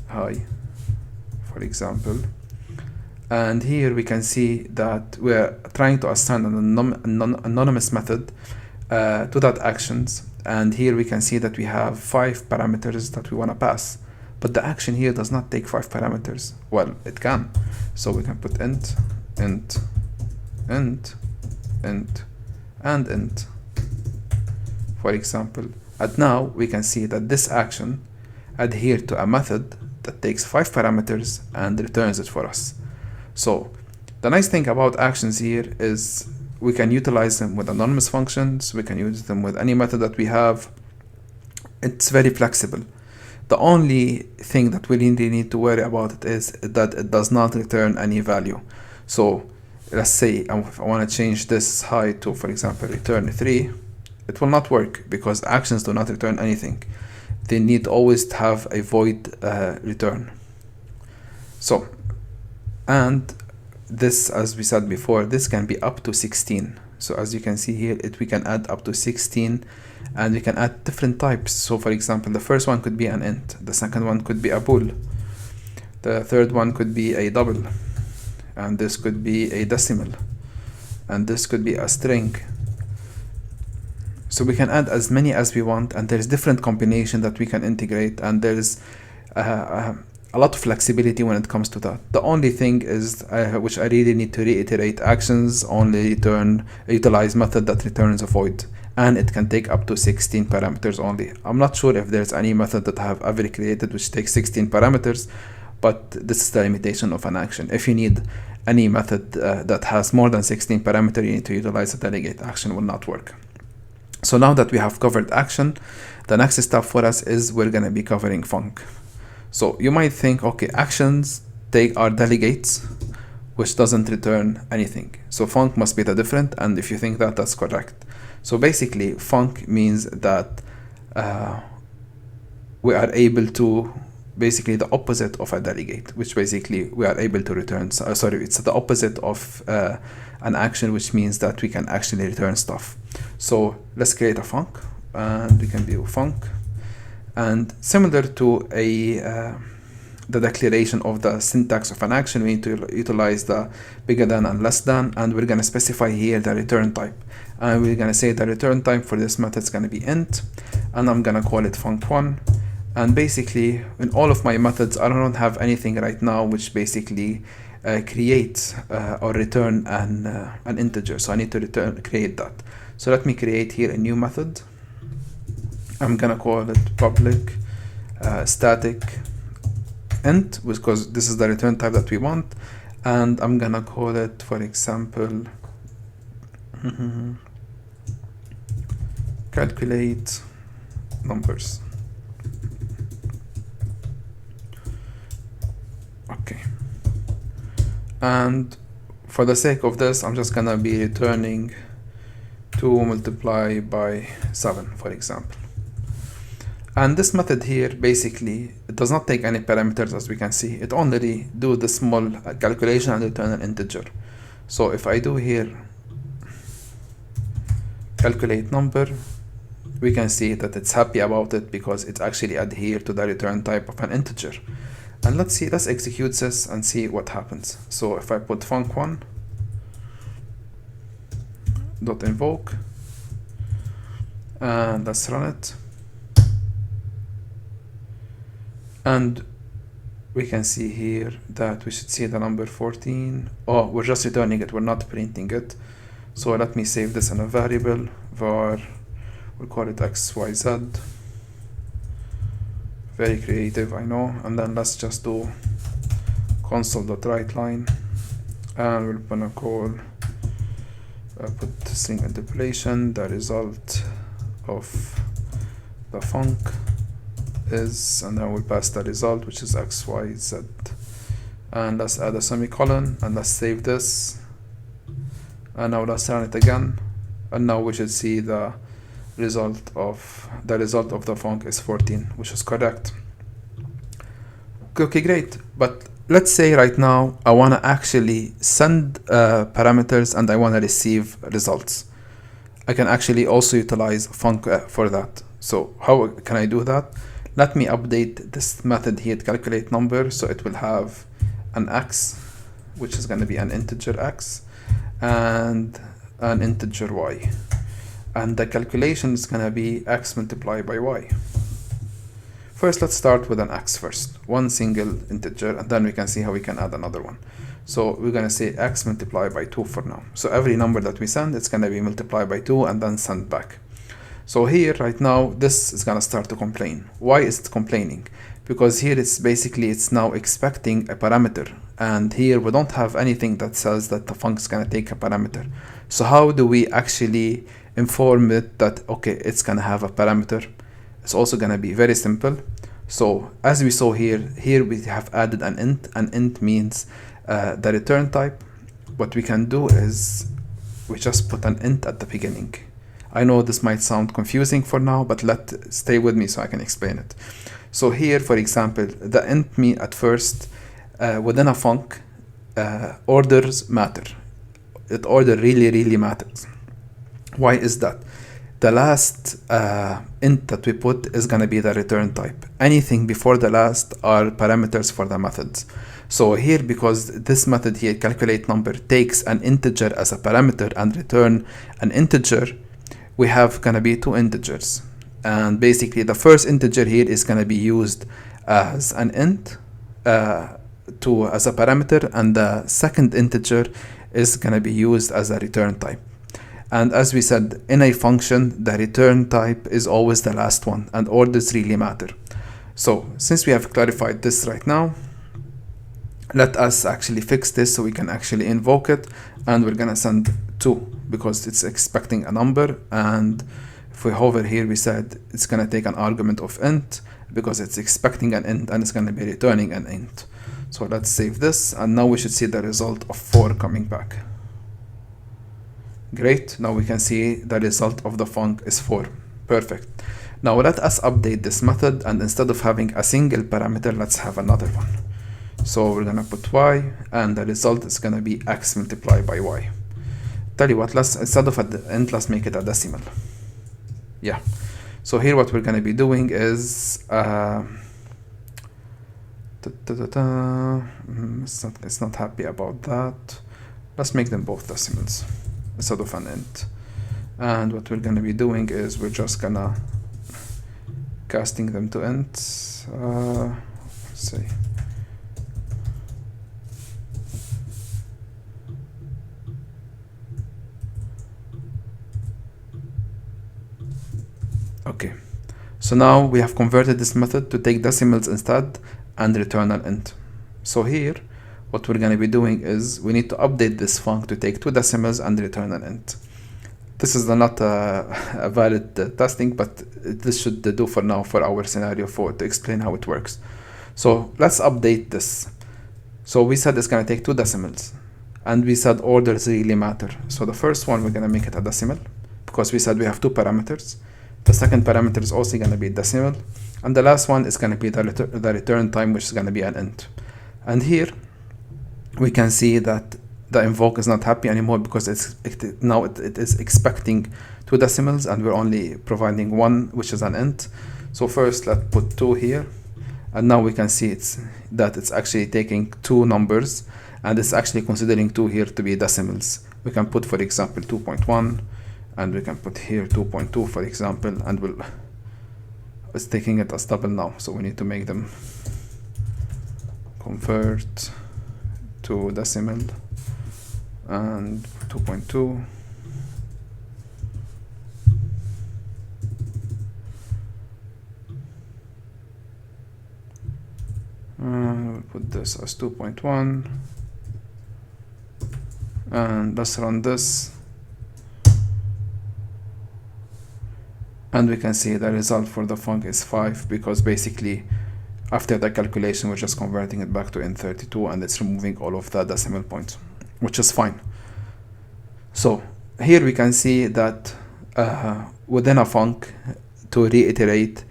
S1: hi, for example. And here we can see that we're trying to assign an anonymous method to that actions, and here we can see that we have 5 parameters that we want to pass, but the action here does not take 5 parameters. Well, it can, so we can put int and int, for example. And now we can see that this action adhere to a method that takes 5 parameters and returns it for us. So the nice thing about actions here is we can utilize them with anonymous functions, we can use them with any method that we have. It's very flexible. The only thing that we really need to worry about it is that it does not return any value. So let's say if I want to change this height to, for example, return 3, it will not work because actions do not return anything. They need always to have a void return. So, and this, as we said before, this can be up to 16. So as you can see here, we can add up to 16, and we can add different types. So for example, the first one could be an int, the second one could be a bool, the third one could be a double, and this could be a decimal, and this could be a string. So we can add as many as we want, and there's different combination that we can integrate, and there's a lot of flexibility when it comes to that. The only thing is, which I really need to reiterate, actions only utilize method that returns a void, and it can take up to 16 parameters only. I'm not sure if there's any method that I have ever created which takes 16 parameters, but this is the limitation of an action. If you need any method that has more than 16 parameters, you need to utilize a delegate. Action will not work. So now that we have covered action, the next step for us is we're going to be covering func. So you might think, okay, actions are delegates, which doesn't return anything. So func must be the different, and if you think that, that's correct. So basically, func means that we are able to, basically the opposite of a delegate, which basically we are able to return, it's the opposite of an action, which means that we can actually return stuff. So let's create a func, and we can do func, and similar to the declaration of the syntax of an action, we need to utilize the bigger than and less than, and we're going to specify here the return type, and we're going to say the return type for this method is going to be int, and I'm going to call it func1. And basically, in all of my methods, I don't have anything right now which basically creates or return an integer. So I need to create that. So let me create here a new method. I'm gonna call it public static int, because this is the return type that we want. And I'm gonna call it, for example, calculate numbers. And for the sake of this, I'm just gonna be returning 2 multiplied by 7, for example. And this method here, basically, it does not take any parameters, as we can see. It only do the small calculation and return an integer. So if I do here calculate number, we can see that it's happy about it because it actually adhere to the return type of an integer. And let's execute this and see what happens. So if I put func1 dot invoke and let's run it, and we can see here that we should see the number 14. Oh, we're just returning it, we're not printing it. So let me save this in a variable var, we'll call it xyz. Very creative, I know. And then let's just do console.writeLine, and we're gonna call put string interpolation, the result of the func is, and then we'll pass the result, which is xyz, and let's add a semicolon, and let's save this, and now let's run it again, and now we should see the result of the func is 14, which is correct. Okay, great. But let's say right now I want to actually send parameters and I want to receive results. I can actually also utilize func for that. So how can I do that? Let me update this method here, calculate number, so it will have an x, which is going to be an integer x, and an integer y. And the calculation is going to be x multiplied by y. First, let's start with an x first, one single integer, and then we can see how we can add another one. So we're going to say x multiplied by 2 for now. So every number that we send, it's going to be multiplied by 2 and then sent back. So here, right now, this is going to start to complain. Why is it complaining? Because here it's now expecting a parameter, and here we don't have anything that says that the func is going to take a parameter. So how do we actually inform it that, okay, it's going to have a parameter? It's also going to be very simple. So as we saw here we have added an int. An int means the return type. What we can do is we just put an int at the beginning. I know this might sound confusing for now, but stay with me so I can explain it. So here, for example, the int mean at first within a func, orders matter. It order really matters. Why is that? The last int that we put is going to be the return type. Anything before the last are parameters for the methods. So here, because this method here, calculate number, takes an integer as a parameter and return an integer, we have going to be 2 integers. And basically the first integer here is going to be used as an int as a parameter, and the second integer is going to be used as a return type. And as we said, in a function, the return type is always the last one, and orders really matter. So since we have clarified this right now, let us actually fix this so we can actually invoke it, and we're gonna send 2 because it's expecting a number. And if we hover here, we said it's gonna take an argument of int because it's expecting an int and it's gonna be returning an int. So let's save this, and now we should see the result of 4 coming back. Great, now we can see the result of the func is 4. Perfect. Now let us update this method, and instead of having a single parameter, let's have another one. So we're gonna put y, and the result is gonna be x multiplied by y. Tell you what, instead of an int, let's make it a decimal. Yeah. So here what we're gonna be doing is it's not happy about that. Let's make them both decimals instead of an int. And what we're gonna be doing is we're just gonna casting them to int. Let's see. Okay, so now we have converted this method to take decimals instead and return an int. So here, what we're going to be doing is we need to update this func to take 2 decimals and return an int. This is not a valid testing, but this should do for now for our scenario to explain how it works. So let's update this. So we said it's going to take 2 decimals, and we said orders really matter. So the first one, we're going to make it a decimal because we said we have 2 parameters. The second parameter is also going to be decimal, and the last one is going to be the return time, which is going to be an int. And here we can see that the invoke is not happy anymore because it is expecting 2 decimals, and we're only providing 1, which is an int. So first let's put 2 here, and now we can see that it's actually taking 2 numbers, and it's actually considering 2 here to be decimals. We can put, for example, 2.1, and we can put here 2.2, for example, and it's taking it as double now, so we need to make them convert to decimal, and 2.2. We'll put this as 2.1, and let's run this, and we can see the result for the func is 5, because basically after the calculation we're just converting it back to int32, and it's removing all of the decimal points, which is fine. So here we can see that within a func, to reiterate,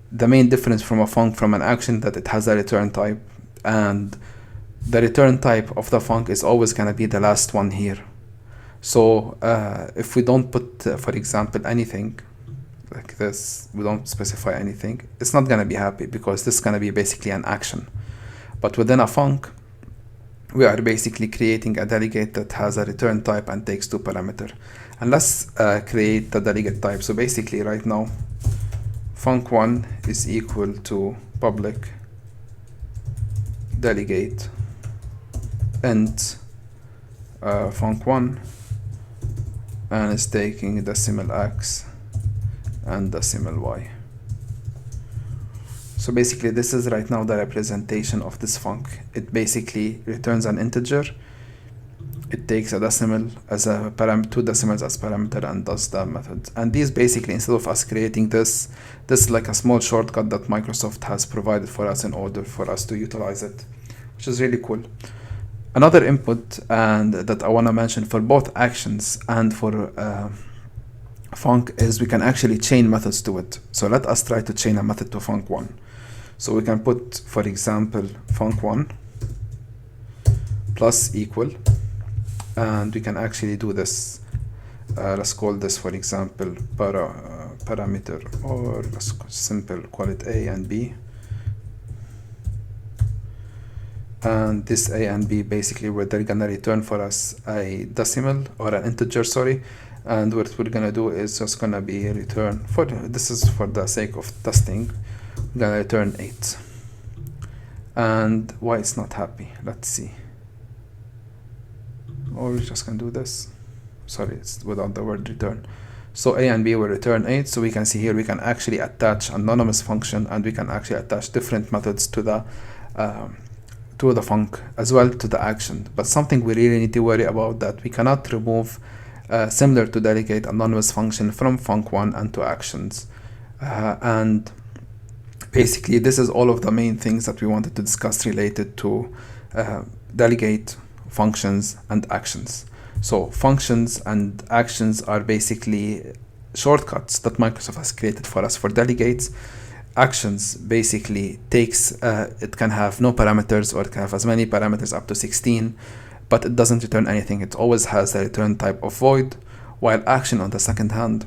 S1: the main difference from a func from an action, that it has a return type, and the return type of the func is always going to be the last one here. So if we don't put, for example, anything like this, we don't specify anything, it's not going to be happy because this is going to be basically an action. But within a func, we are basically creating a delegate that has a return type and takes 2 parameters. And let's create the delegate type. So basically right now, func1 is equal to public delegate int func1, and it's taking decimal x and decimal y. So basically this is right now the representation of this func. It basically returns an integer, it takes a decimal as a parameter, 2 decimals as parameter, and does the method. And these basically, instead of us creating this is like a small shortcut that Microsoft has provided for us in order for us to utilize it, which is really cool. Another input and that I want to mention for both actions and for func is we can actually chain methods to it. So let us try to chain a method to func1. So we can put, for example, func1 plus equal, and we can actually do this. Let's call this, for example, parameter, or let's simple call it A and B. And this A and B basically where they're gonna return for us a decimal or an integer, sorry. And what we're gonna do is just gonna be return, this is for the sake of testing, we're gonna return 8. And why it's not happy? Let's see. Or we just can do this. Sorry, it's without the word return. So A and B will return 8. So we can see here we can actually attach anonymous function, and we can actually attach different methods to the func as well to the action. But something we really need to worry about, that we cannot remove similar to delegate anonymous function from func1 and to actions. And basically this is all of the main things that we wanted to discuss related to delegate, functions, and actions. So functions and actions are basically shortcuts that Microsoft has created for us for delegates. Actions basically takes, it can have no parameters, or it can have as many parameters up to 16, but it doesn't return anything. It always has the return type of void, while action on the second hand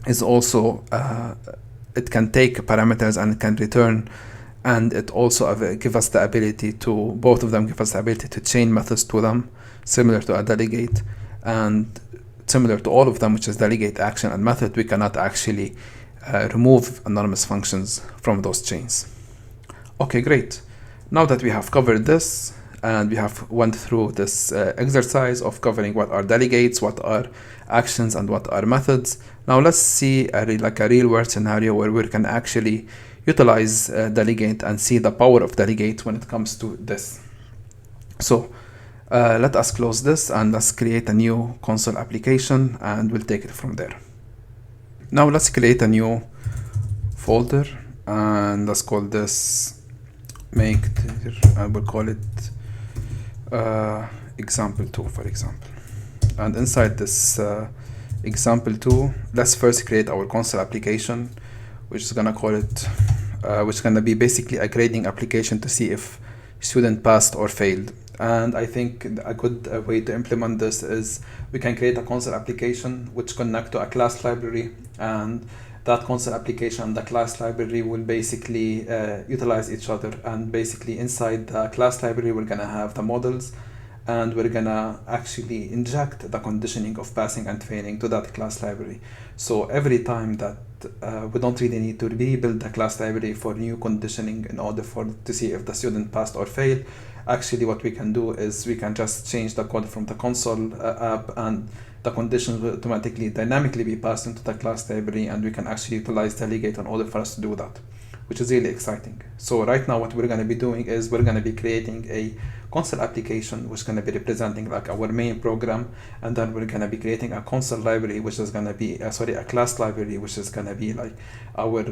S1: is also, it can take parameters and it can return, and it also give us the ability to, both of them give us the ability to chain methods to them, similar to a delegate, and similar to all of them, which is delegate, action, and method. We cannot actually remove anonymous functions from those chains. Okay, great. Now that we have covered this, and we have went through this exercise of covering what are delegates, what are actions, and what are methods, now let's see a real world scenario where we can actually utilize delegate and see the power of delegate when it comes to this. So let us close this and let's create a new console application, and we'll take it from there. Now let's create a new folder, and let's call this make and we'll call it example2, for example. And inside this example2, let's first create our console application, which is gonna call it which is gonna be basically a grading application to see if student passed or failed. And I think a good way to implement this is we can create a console application which connect to a class library, and that console application and the class library will basically utilize each other. And basically inside the class library we're gonna have the models, and we're gonna actually inject the conditioning of passing and failing to that class library. So every time that we don't really need to rebuild the class library for new conditioning in order to see if the student passed or failed. Actually what we can do is we can just change the code from the console app, and the conditions will automatically dynamically be passed into the class library, and we can actually utilize Delegate in order for us to do that, which is really exciting. So right now what we're going to be doing is we're going to be creating a console application which is going to be representing like our main program, and then we're going to be creating a console library which is going to be a class library which is going to be like our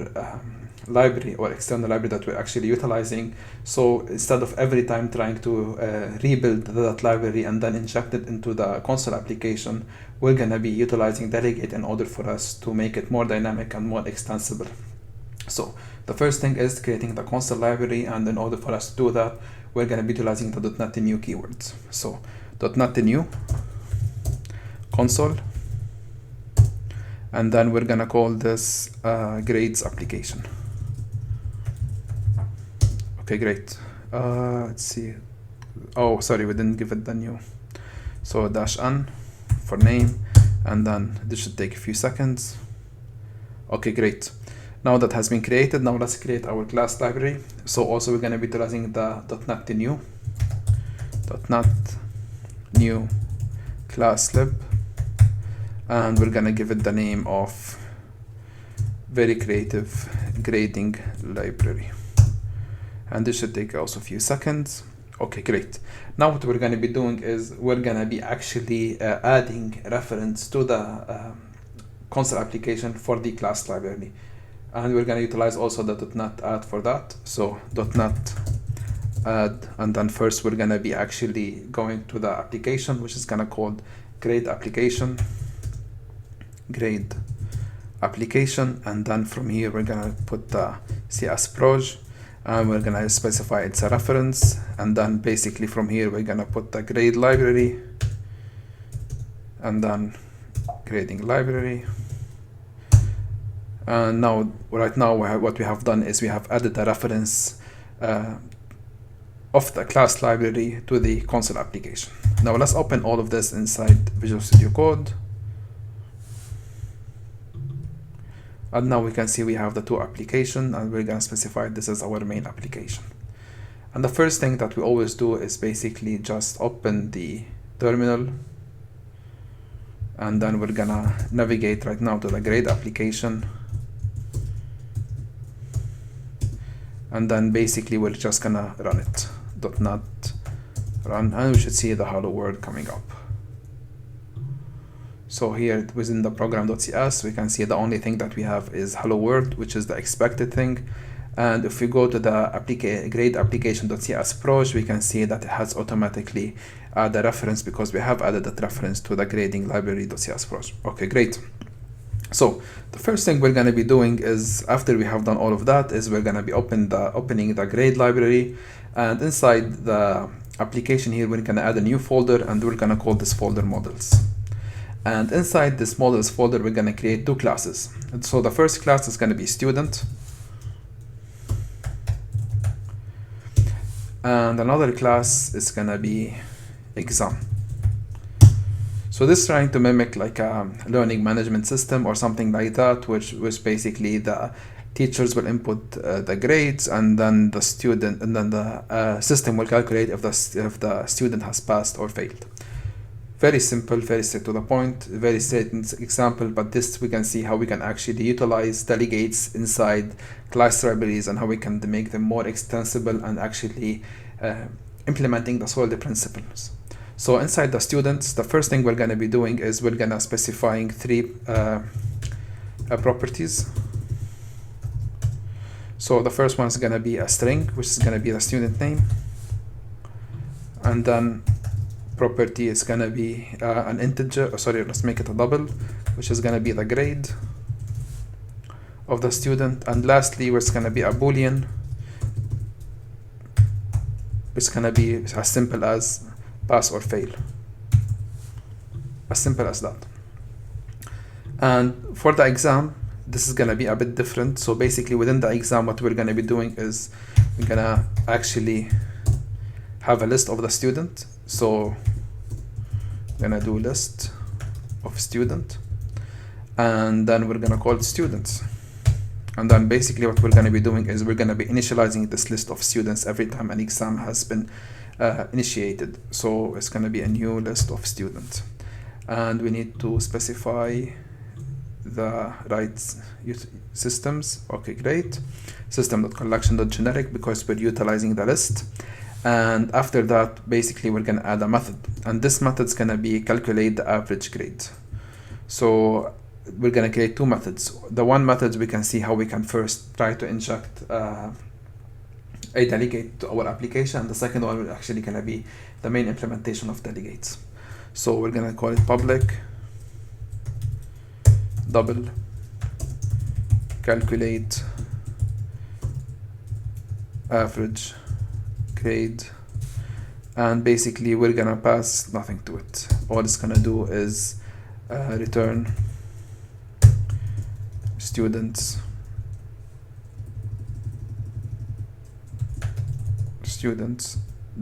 S1: library or external library that we're actually utilizing. So instead of every time trying to rebuild that library and then inject it into the console application, we're going to be utilizing Delegate in order for us to make it more dynamic and more extensible. So the first thing is creating the console library, and in order for us to do that, we're going to be utilizing the .NET new keywords. So .NET new console, and then we're going to call this grades application. Okay, great. Let's see. Oh, sorry, we didn't give it the new. So -n for name, and then this should take a few seconds. Okay, great. Now that has been created, now let's create our class library. So also we're going to be utilizing the .NET new class lib, and we're going to give it the name of very creative grading library, and this should take also a few seconds. Okay, great. Now what we're going to be doing is we're going to be actually adding reference to the console application for the class library, and we're going to utilize also the .NET add for that. So .NET add, and then first we're going to be actually going to the application which is going to called grade application, and then from here we're going to put the csproj, and we're going to specify it's a reference, and then basically from here we're going to put the grade library, and then grading library. And now right now what we have done is we have added the reference of the class library to the console application. Now let's open all of this inside Visual Studio Code, and now we can see we have the two applications, and we're going to specify this as our main application. And the first thing that we always do is basically just open the terminal, and then we're gonna navigate right now to the grade application, and then basically we're just gonna run it. .NET run, and we should see the hello world coming up. So here within the program.cs we can see the only thing that we have is hello world, which is the expected thing. And if we go to the grade application.csproj, we can see that it has automatically added a reference because we have added that reference to the grading library.csproj. Okay, great. So the first thing we're going to be doing is, after we have done all of that, is we're going to be opening the grade library, and inside the application here we're going to add a new folder, and we're going to call this folder models. And inside this models folder we're going to create two classes. And so the first class is going to be student, and another class is going to be exam. So this is trying to mimic like a learning management system or something like that, which basically the teachers will input the grades, and then the student, and then the system will calculate if the student has passed or failed. Very simple, very straight to the point, very straight example, but this we can see how we can actually utilize delegates inside class libraries and how we can make them more extensible and actually implementing the solid principles. So inside the students, the first thing we're going to be doing is we're going to specifying three properties. So the first one is going to be a string, which is going to be the student name, and then property is going to be an integer, sorry, let's make it a double, which is going to be the grade of the student, and lastly it's going to be a boolean. It's going to be as simple as pass or fail, as simple as that. And for the exam, this is going to be a bit different. So basically within the exam, what we're going to be doing is we're going to actually have a list of the student. So we're going to do list of student, and then we're going to call it students. And then basically what we're going to be doing is we're going to be initializing this list of students every time an exam has been initiated. So it's going to be a new list of students, and we need to specify the right systems. Okay, great. System.collection.generic, because we're utilizing the list. And after that, basically we're going to add a method, and this method is going to be calculate the average grade. So we're going to create two methods. The one method, we can see how we can first try to inject a delegate to our application, and the second one is actually going to be the main implementation of delegates. So we're going to call it public double calculate average grade, and basically we're gonna pass nothing to it. All it's gonna do is return students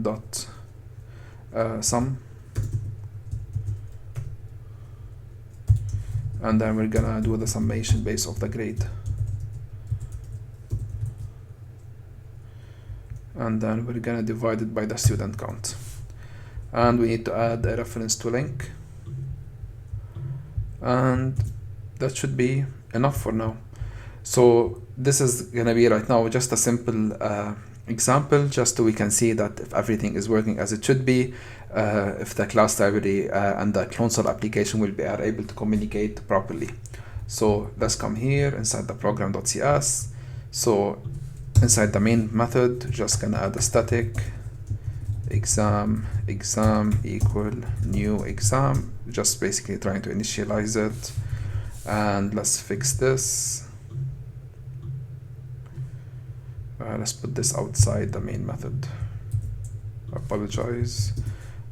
S1: dot sum, and then we're gonna do the summation based off the grade, and then we're gonna divide it by the student count, and we need to add a reference to link, and that should be enough for now. So this is gonna be right now just a simple example, just so we can see that if everything is working as it should be, if the class library and the console application are able to communicate properly. So let's come here inside the program.cs. So inside the main method, just gonna add a static exam equal new exam, just basically trying to initialize it. And let's fix this. Let's put this outside the main method. Apologize.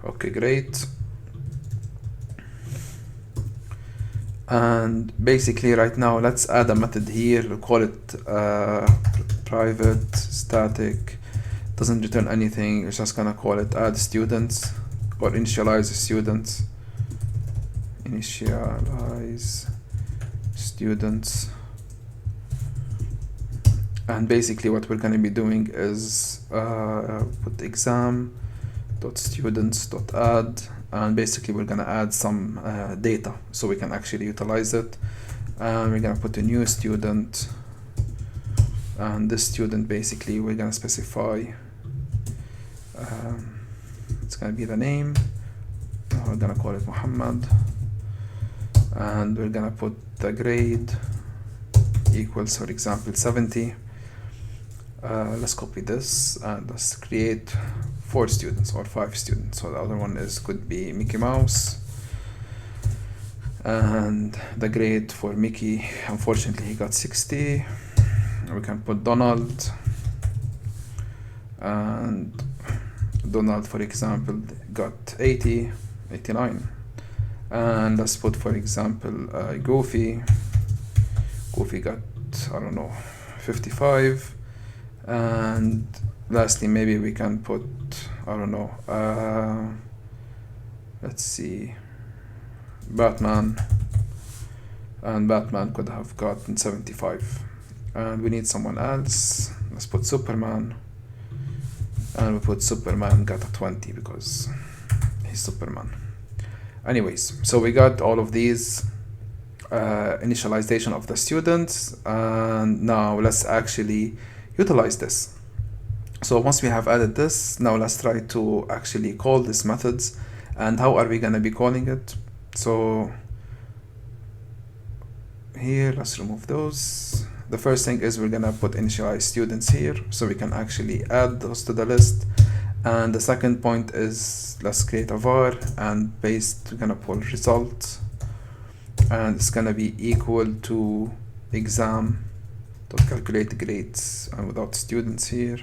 S1: Okay, great. And basically right now let's add a method here. We'll call it private static, doesn't return anything. We're just gonna call it add students or initialize students. Initialize students. And basically what we're going to be doing is put exam.students.add, and basically we're going to add some data so we can actually utilize it. And we're going to put a new student, and this student basically we're going to specify it's going to be the name. We're going to call it Mohamad, and we're going to put the grade equals, for example, 70. Let's copy this and let's create 4 students or 5 students. So the other one could be Mickey Mouse, and the grade for Mickey, unfortunately he got 60. We can put Donald, and Donald, for example, got 89. And let's put, for example, Goofy got, I don't know, 55. And lastly, maybe we can put, I don't know, let's see, Batman, and Batman could have gotten 75. And we need someone else. Let's put Superman, and we put Superman got a 20 because he's Superman. Anyways, so we got all of these initialization of the students, and now let's actually utilize this. So once we have added this, now let's try to actually call these methods. And how are we going to be calling it? So here, let's remove those, The first thing is we're gonna put initialize students here so we can actually add those to the list. And the second point is let's create a var and we're gonna pull results, and it's gonna be equal to exam.calculate grades, and without students here.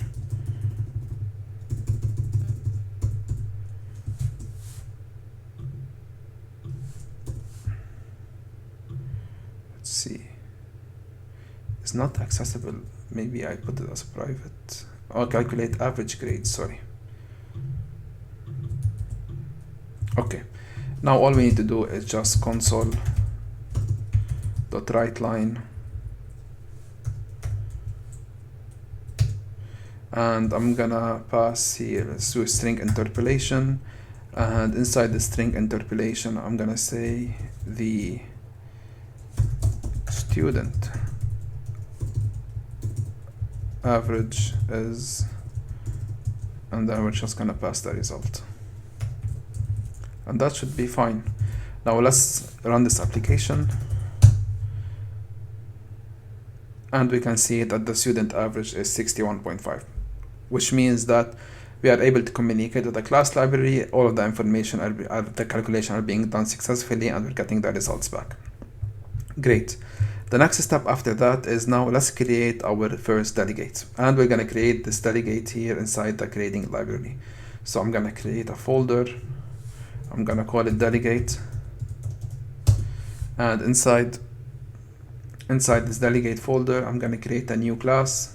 S1: Let's see, it's not accessible. Maybe I put it as private. Oh, calculate average grades, sorry. Okay, now all we need to do is just console.writeLine, and I'm gonna pass here a string interpolation, and inside the string interpolation I'm gonna say the student average is, and then we're just gonna pass the result, and that should be fine. Now let's run this application, and we can see that the student average is 61.5, which means that we are able to communicate with the class library. All of the information the calculation are being done successfully, and we're getting the results back. Great. The next step after that is now let's create our first delegate, and we're gonna create this delegate here inside the grading library. So I'm gonna create a folder. I'm gonna call it delegate, and inside this delegate folder I'm gonna create a new class.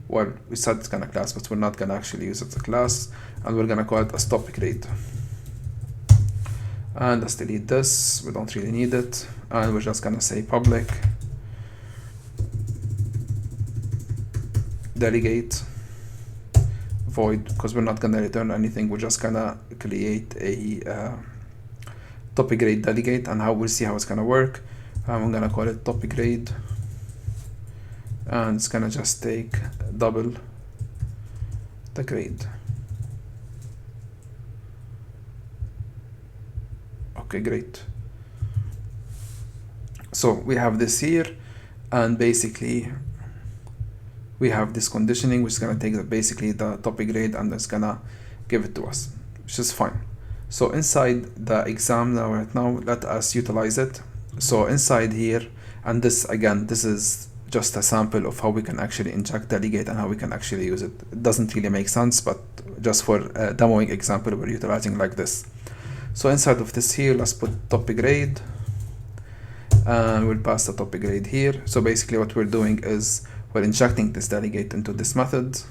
S1: Well, we said it's gonna class, but we're not gonna actually use it as a class, and we're gonna call it a stop grade. And let's delete this, we don't really need it, and we're just gonna say public delegate void, because we're not gonna return anything. We're just gonna create a topic grade delegate, and we'll see how it's gonna work. I'm gonna call it topic grade, and it's gonna just take double the grade. Okay, great. So we have this here, and basically we have this conditioning, which is gonna take basically the topic grade and it's gonna give it to us, which is fine. So inside the exam now, right now, let us utilize it. So inside here, and this again, this is just a sample of how we can actually inject delegate and how we can actually use it. It doesn't really make sense, but just for a demoing example, we're utilizing like this. So inside of this here, let's put topic grade, and we'll pass the topic grade here. So basically what we're doing is we're injecting this delegate into this method,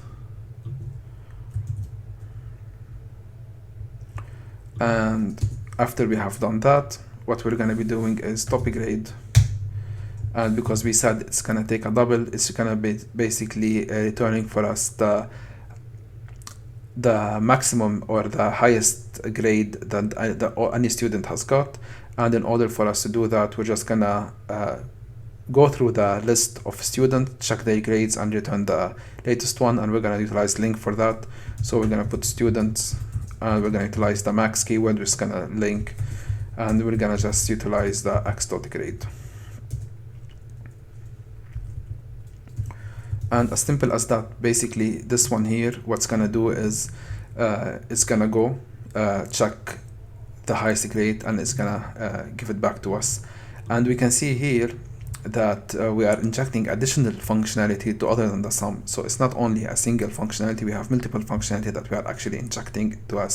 S1: and after we have done that, what we're going to be doing is topic grade, and because we said it's going to take a double, it's going to be basically returning for us the maximum or the highest grade that any student has got. And in order for us to do that, we're just gonna go through the list of students, check their grades, and return the latest one, and we're gonna utilize link for that. So we're gonna put students, and we're gonna utilize the max keyword, we're just gonna link, and we're gonna just utilize the x.grade. And as simple as that. Basically this one here, what's gonna do is it's gonna go check the highest grade, and it's gonna give it back to us. And we can see here that we are injecting additional functionality to other than the sum. So it's not only a single functionality, we have multiple functionality that we are actually injecting to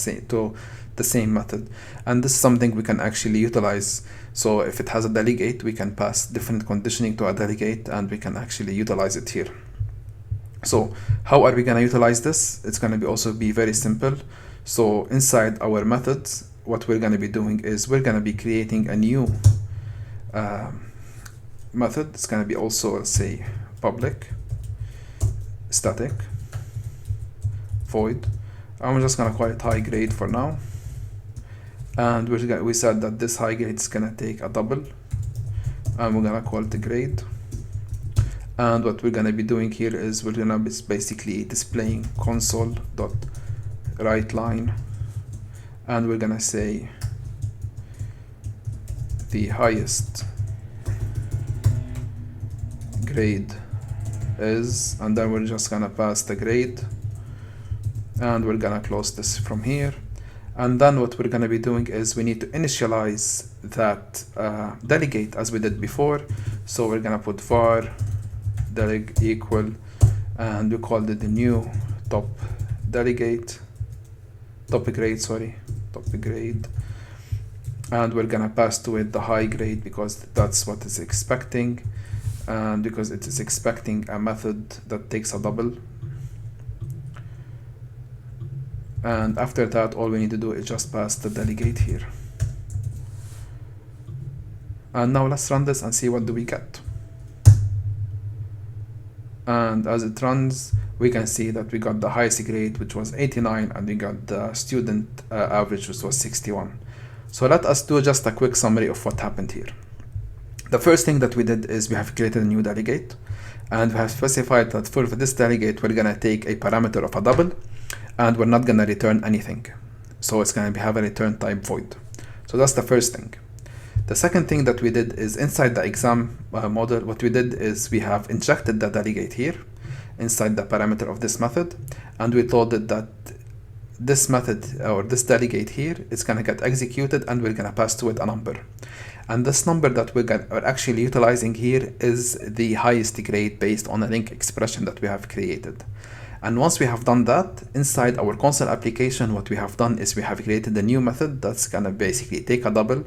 S1: the same method, and this is something we can actually utilize. So if it has a delegate, we can pass different conditioning to a delegate, and we can actually utilize it here. So how are we going to utilize this? It's going to also be very simple. So inside our methods, what we're going to be doing is we're going to be creating a new method. It's going to be also, let's say, public static void. I'm just going to call it high grade for now. And we said that this high grade is going to take a double, and we're going to call it the grade. And what we're going to be doing here is we're going to be basically displaying console.writeLine, and we're going to say the highest grade is, and then we're just gonna pass the grade, and we're gonna close this from here. And then what we're gonna be doing is we need to initialize that delegate as we did before. So we're gonna put var deleg equal, and we called it the new top grade, and we're gonna pass to it the high grade because that's what it's expecting, and because it is expecting a method that takes a double. And after that, all we need to do is just pass the delegate here. And now let's run this and see what do we get. And as it runs, we can see that we got the highest grade, which was 89, and we got the student average, which was 61. So let us do just a quick summary of what happened here. The first thing that we did is we have created a new delegate, and we have specified that for this delegate, we're gonna take a parameter of a double, and we're not gonna return anything. So it's gonna have a return type void. So that's the first thing. The second thing that we did is inside the exam model, what we did is we have injected the delegate here inside the parameter of this method, and we told it that this method or this delegate here is gonna get executed, and we're gonna pass to it a number. And this number that we're actually utilizing here is the highest grade based on a link expression that we have created. And once we have done that, inside our console application, what we have done is we have created a new method that's gonna basically take a double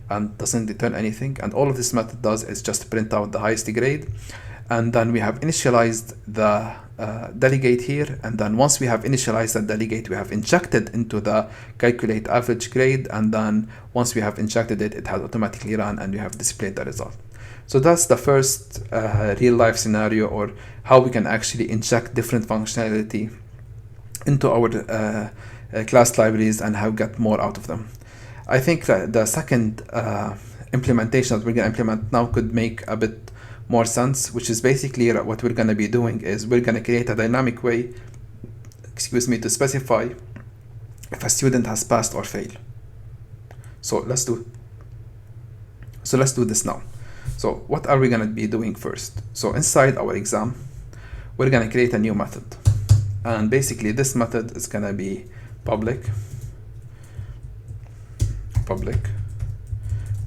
S1: and doesn't return anything. And all of this method does is just print out the highest grade. And then we have initialized the delegate here. And then once we have initialized that delegate, we have injected into the calculate average grade. And then once we have injected it, it has automatically run, and we have displayed the result. So that's the first real life scenario, or how we can actually inject different functionality into our class libraries and how get more out of them. I think that the second implementation that we're going to implement now could make a bit more sense, which is basically what we're going to be doing is we're going to create a dynamic way, to specify if a student has passed or failed. So let's do this now. So what are we going to be doing first? So inside our exam, we're going to create a new method. And basically this method is going to be public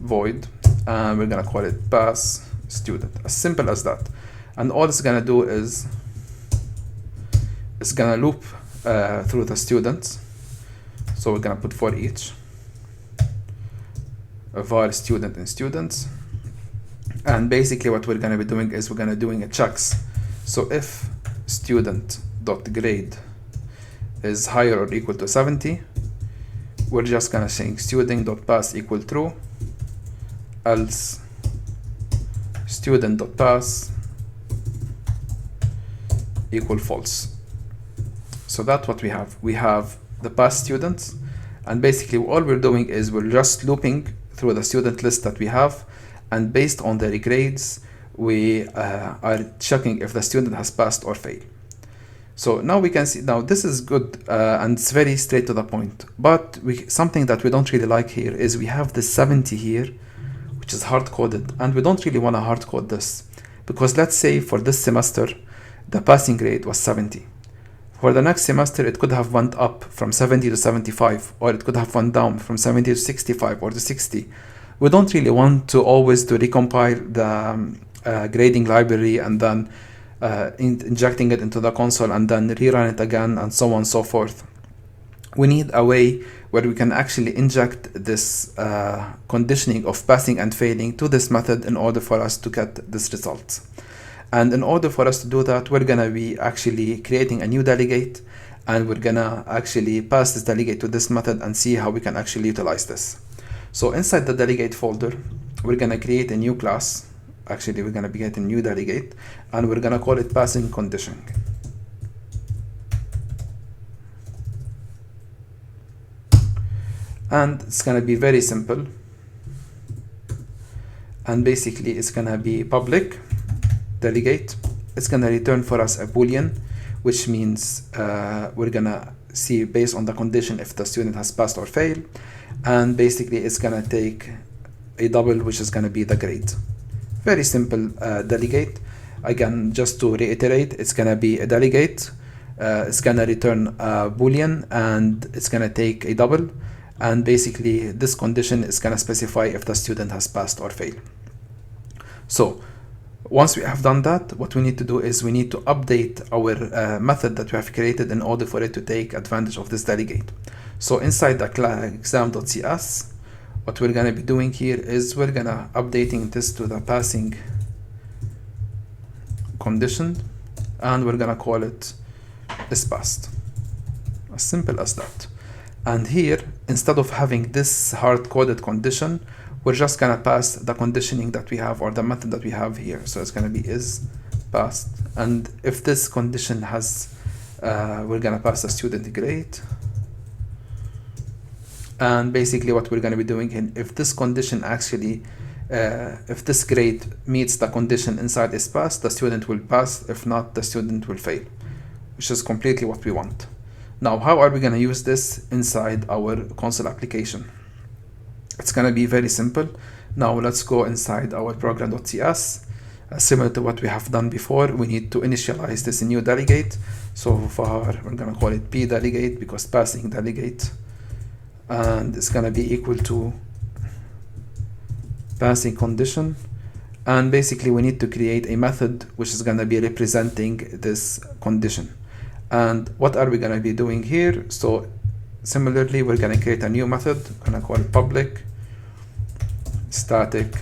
S1: void, and we're going to call it pass student. As simple as that. And all it's going to do is it's going to loop through the students. So we're going to put for each var student and students. And basically what we're going to be doing is we're going to be doing a checks. So if student.grade is higher or equal to 70, we're just going to say student.pass equal true, else student.pass equal false. So that's what we have. We have the pass students, and basically all we're doing is we're just looping through the student list that we have, and based on their grades, we are checking if the student has passed or failed. So now we can see, now this is good and it's very straight to the point, but something that we don't really like here is we have this 70 here, which is hard-coded, and we don't really want to hard-code this, because let's say for this semester, the passing grade was 70. For the next semester, it could have went up from 70 to 75, or it could have went down from 70 to 65 or to 60. We don't really want to always recompile the grading library and then injecting it into the console and then rerun it again and so on and so forth. We need a way where we can actually inject this conditioning of passing and failing to this method in order for us to get this result. And in order for us to do that, we're going to be actually creating a new delegate, and we're going to actually pass this delegate to this method and see how we can actually utilize this. So inside the delegate folder, we're going to create a new class. Actually, we're going to be getting a new delegate, and we're going to call it passing conditioning. And it's going to be very simple. And basically, it's going to be public delegate. It's going to return for us a boolean, which means we're going to see based on the condition if the student has passed or failed. And basically, it's going to take a double, which is going to be the grade. Very simple delegate. Again, just to reiterate, it's gonna be a delegate, it's gonna return a boolean, and it's gonna take a double, and basically this condition is gonna specify if the student has passed or failed. So once we have done that, what we need to do is we need to update our method that we have created in order for it to take advantage of this delegate. So inside the class exam.cs, what we're gonna be doing here is we're gonna updating this to the passing condition, and we're gonna call it is passed. As simple as that. And here, instead of having this hard-coded condition, we're just gonna pass the conditioning that we have, or the method that we have here. So it's gonna be is passed, and if this condition has we're gonna pass the student grade. And basically what we're gonna be doing, if this condition actually if this grade meets the condition inside is passed, the student will pass. If not, the student will fail, which is completely what we want. Now, how are we going to use this inside our console application? It's going to be very simple. Now let's go inside our program.cs. Similar to what we have done before, we need to initialize this new delegate. So far we're going to call it p delegate, because passing delegate, and it's going to be equal to passing condition. And basically we need to create a method which is going to be representing this condition. And what are we going to be doing here? So similarly, we're going to create a new method. I'm going to call it public static.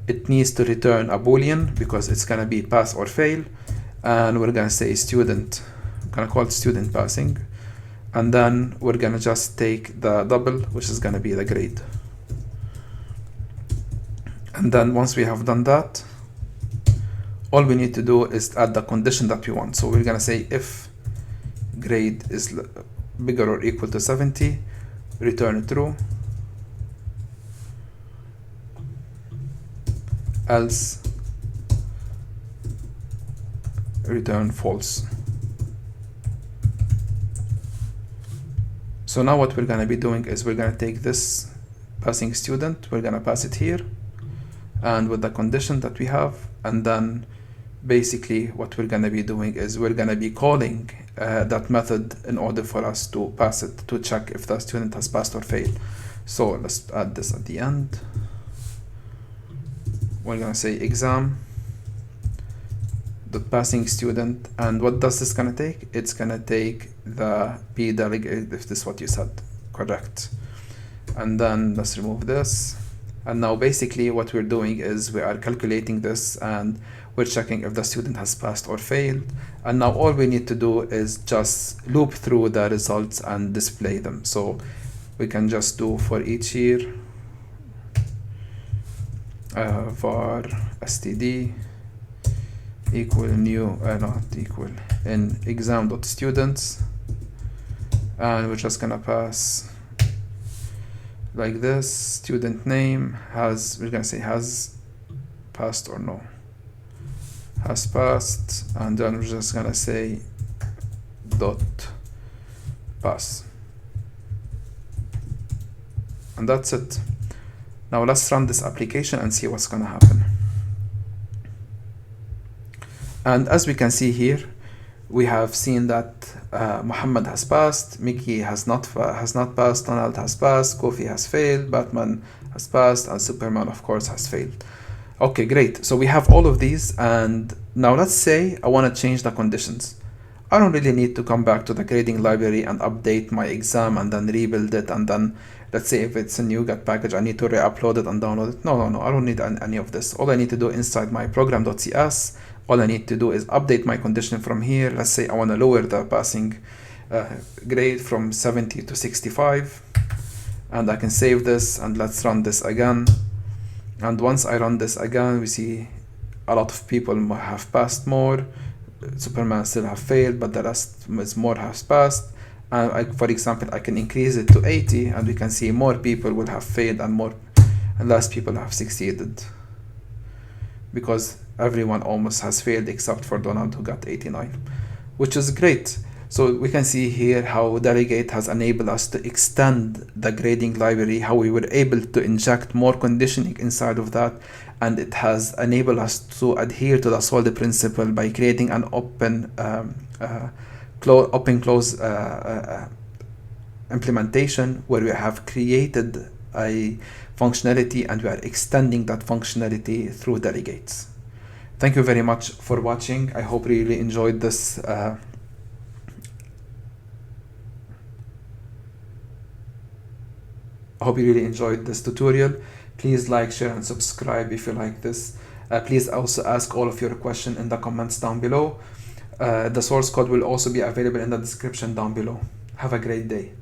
S1: It needs to return a boolean because it's going to be pass or fail, and we're going to say student. I'm going to call it student passing, and then we're going to just take the double, which is going to be the grade. And then once we have done that, all we need to do is add the condition that we want. So we're going to say if grade is bigger or equal to 70, return true, else return false. So now what we're going to be doing is we're going to take this passing student, we're going to pass it here, and with the condition that we have, and then basically what we're going to be doing is we're going to be calling that method in order for us to pass it, to check if the student has passed or failed. So let's add this at the end. We're going to say exam the passing student, and what does this going to take? It's going to take the p delegate, if this is what you said, correct. And then let's remove this. And now basically what we're doing is we are calculating this, and we're checking if the student has passed or failed. And now all we need to do is just loop through the results and display them. So we can just do for each year var std equal new not equal in exam.students, and we're just gonna pass like this. Student name has, we're gonna say has passed or no, has passed, and then we're just gonna say dot pass, and that's it. Now let's run this application and see what's gonna happen. And as we can see here, we have seen that Mohamad has passed, Mickey has not passed, Donald has passed, Kofi has failed, Batman has passed, and Superman of course has failed. Okay, great. So we have all of these, and now let's say I want to change the conditions. I don't really need to come back to the grading library and update my exam and then rebuild it, and then let's say if it's a NuGet package, I need to re-upload it and download it. No, I don't need any of this. All I need to do inside my program.cs, all I need to do is update my condition from here. Let's say I want to lower the passing grade from 70 to 65, and I can save this, and let's run this again. And once I run this again, we see a lot of people have passed more. Superman still have failed, but the rest is more has passed. And for example, I can increase it to 80, and we can see more people will have failed and less people have succeeded, because everyone almost has failed except for Donald, who got 89, which is great. So we can see here how Delegate has enabled us to extend the grading library, how we were able to inject more conditioning inside of that, and it has enabled us to adhere to the solid principle by creating an open close implementation where we have created a functionality and we are extending that functionality through delegates. Thank you very much for watching. I hope you really enjoyed this tutorial. Please like, share, and subscribe if you like this. Please also ask all of your questions in the comments down below. The source code will also be available in the description down below. Have a great day.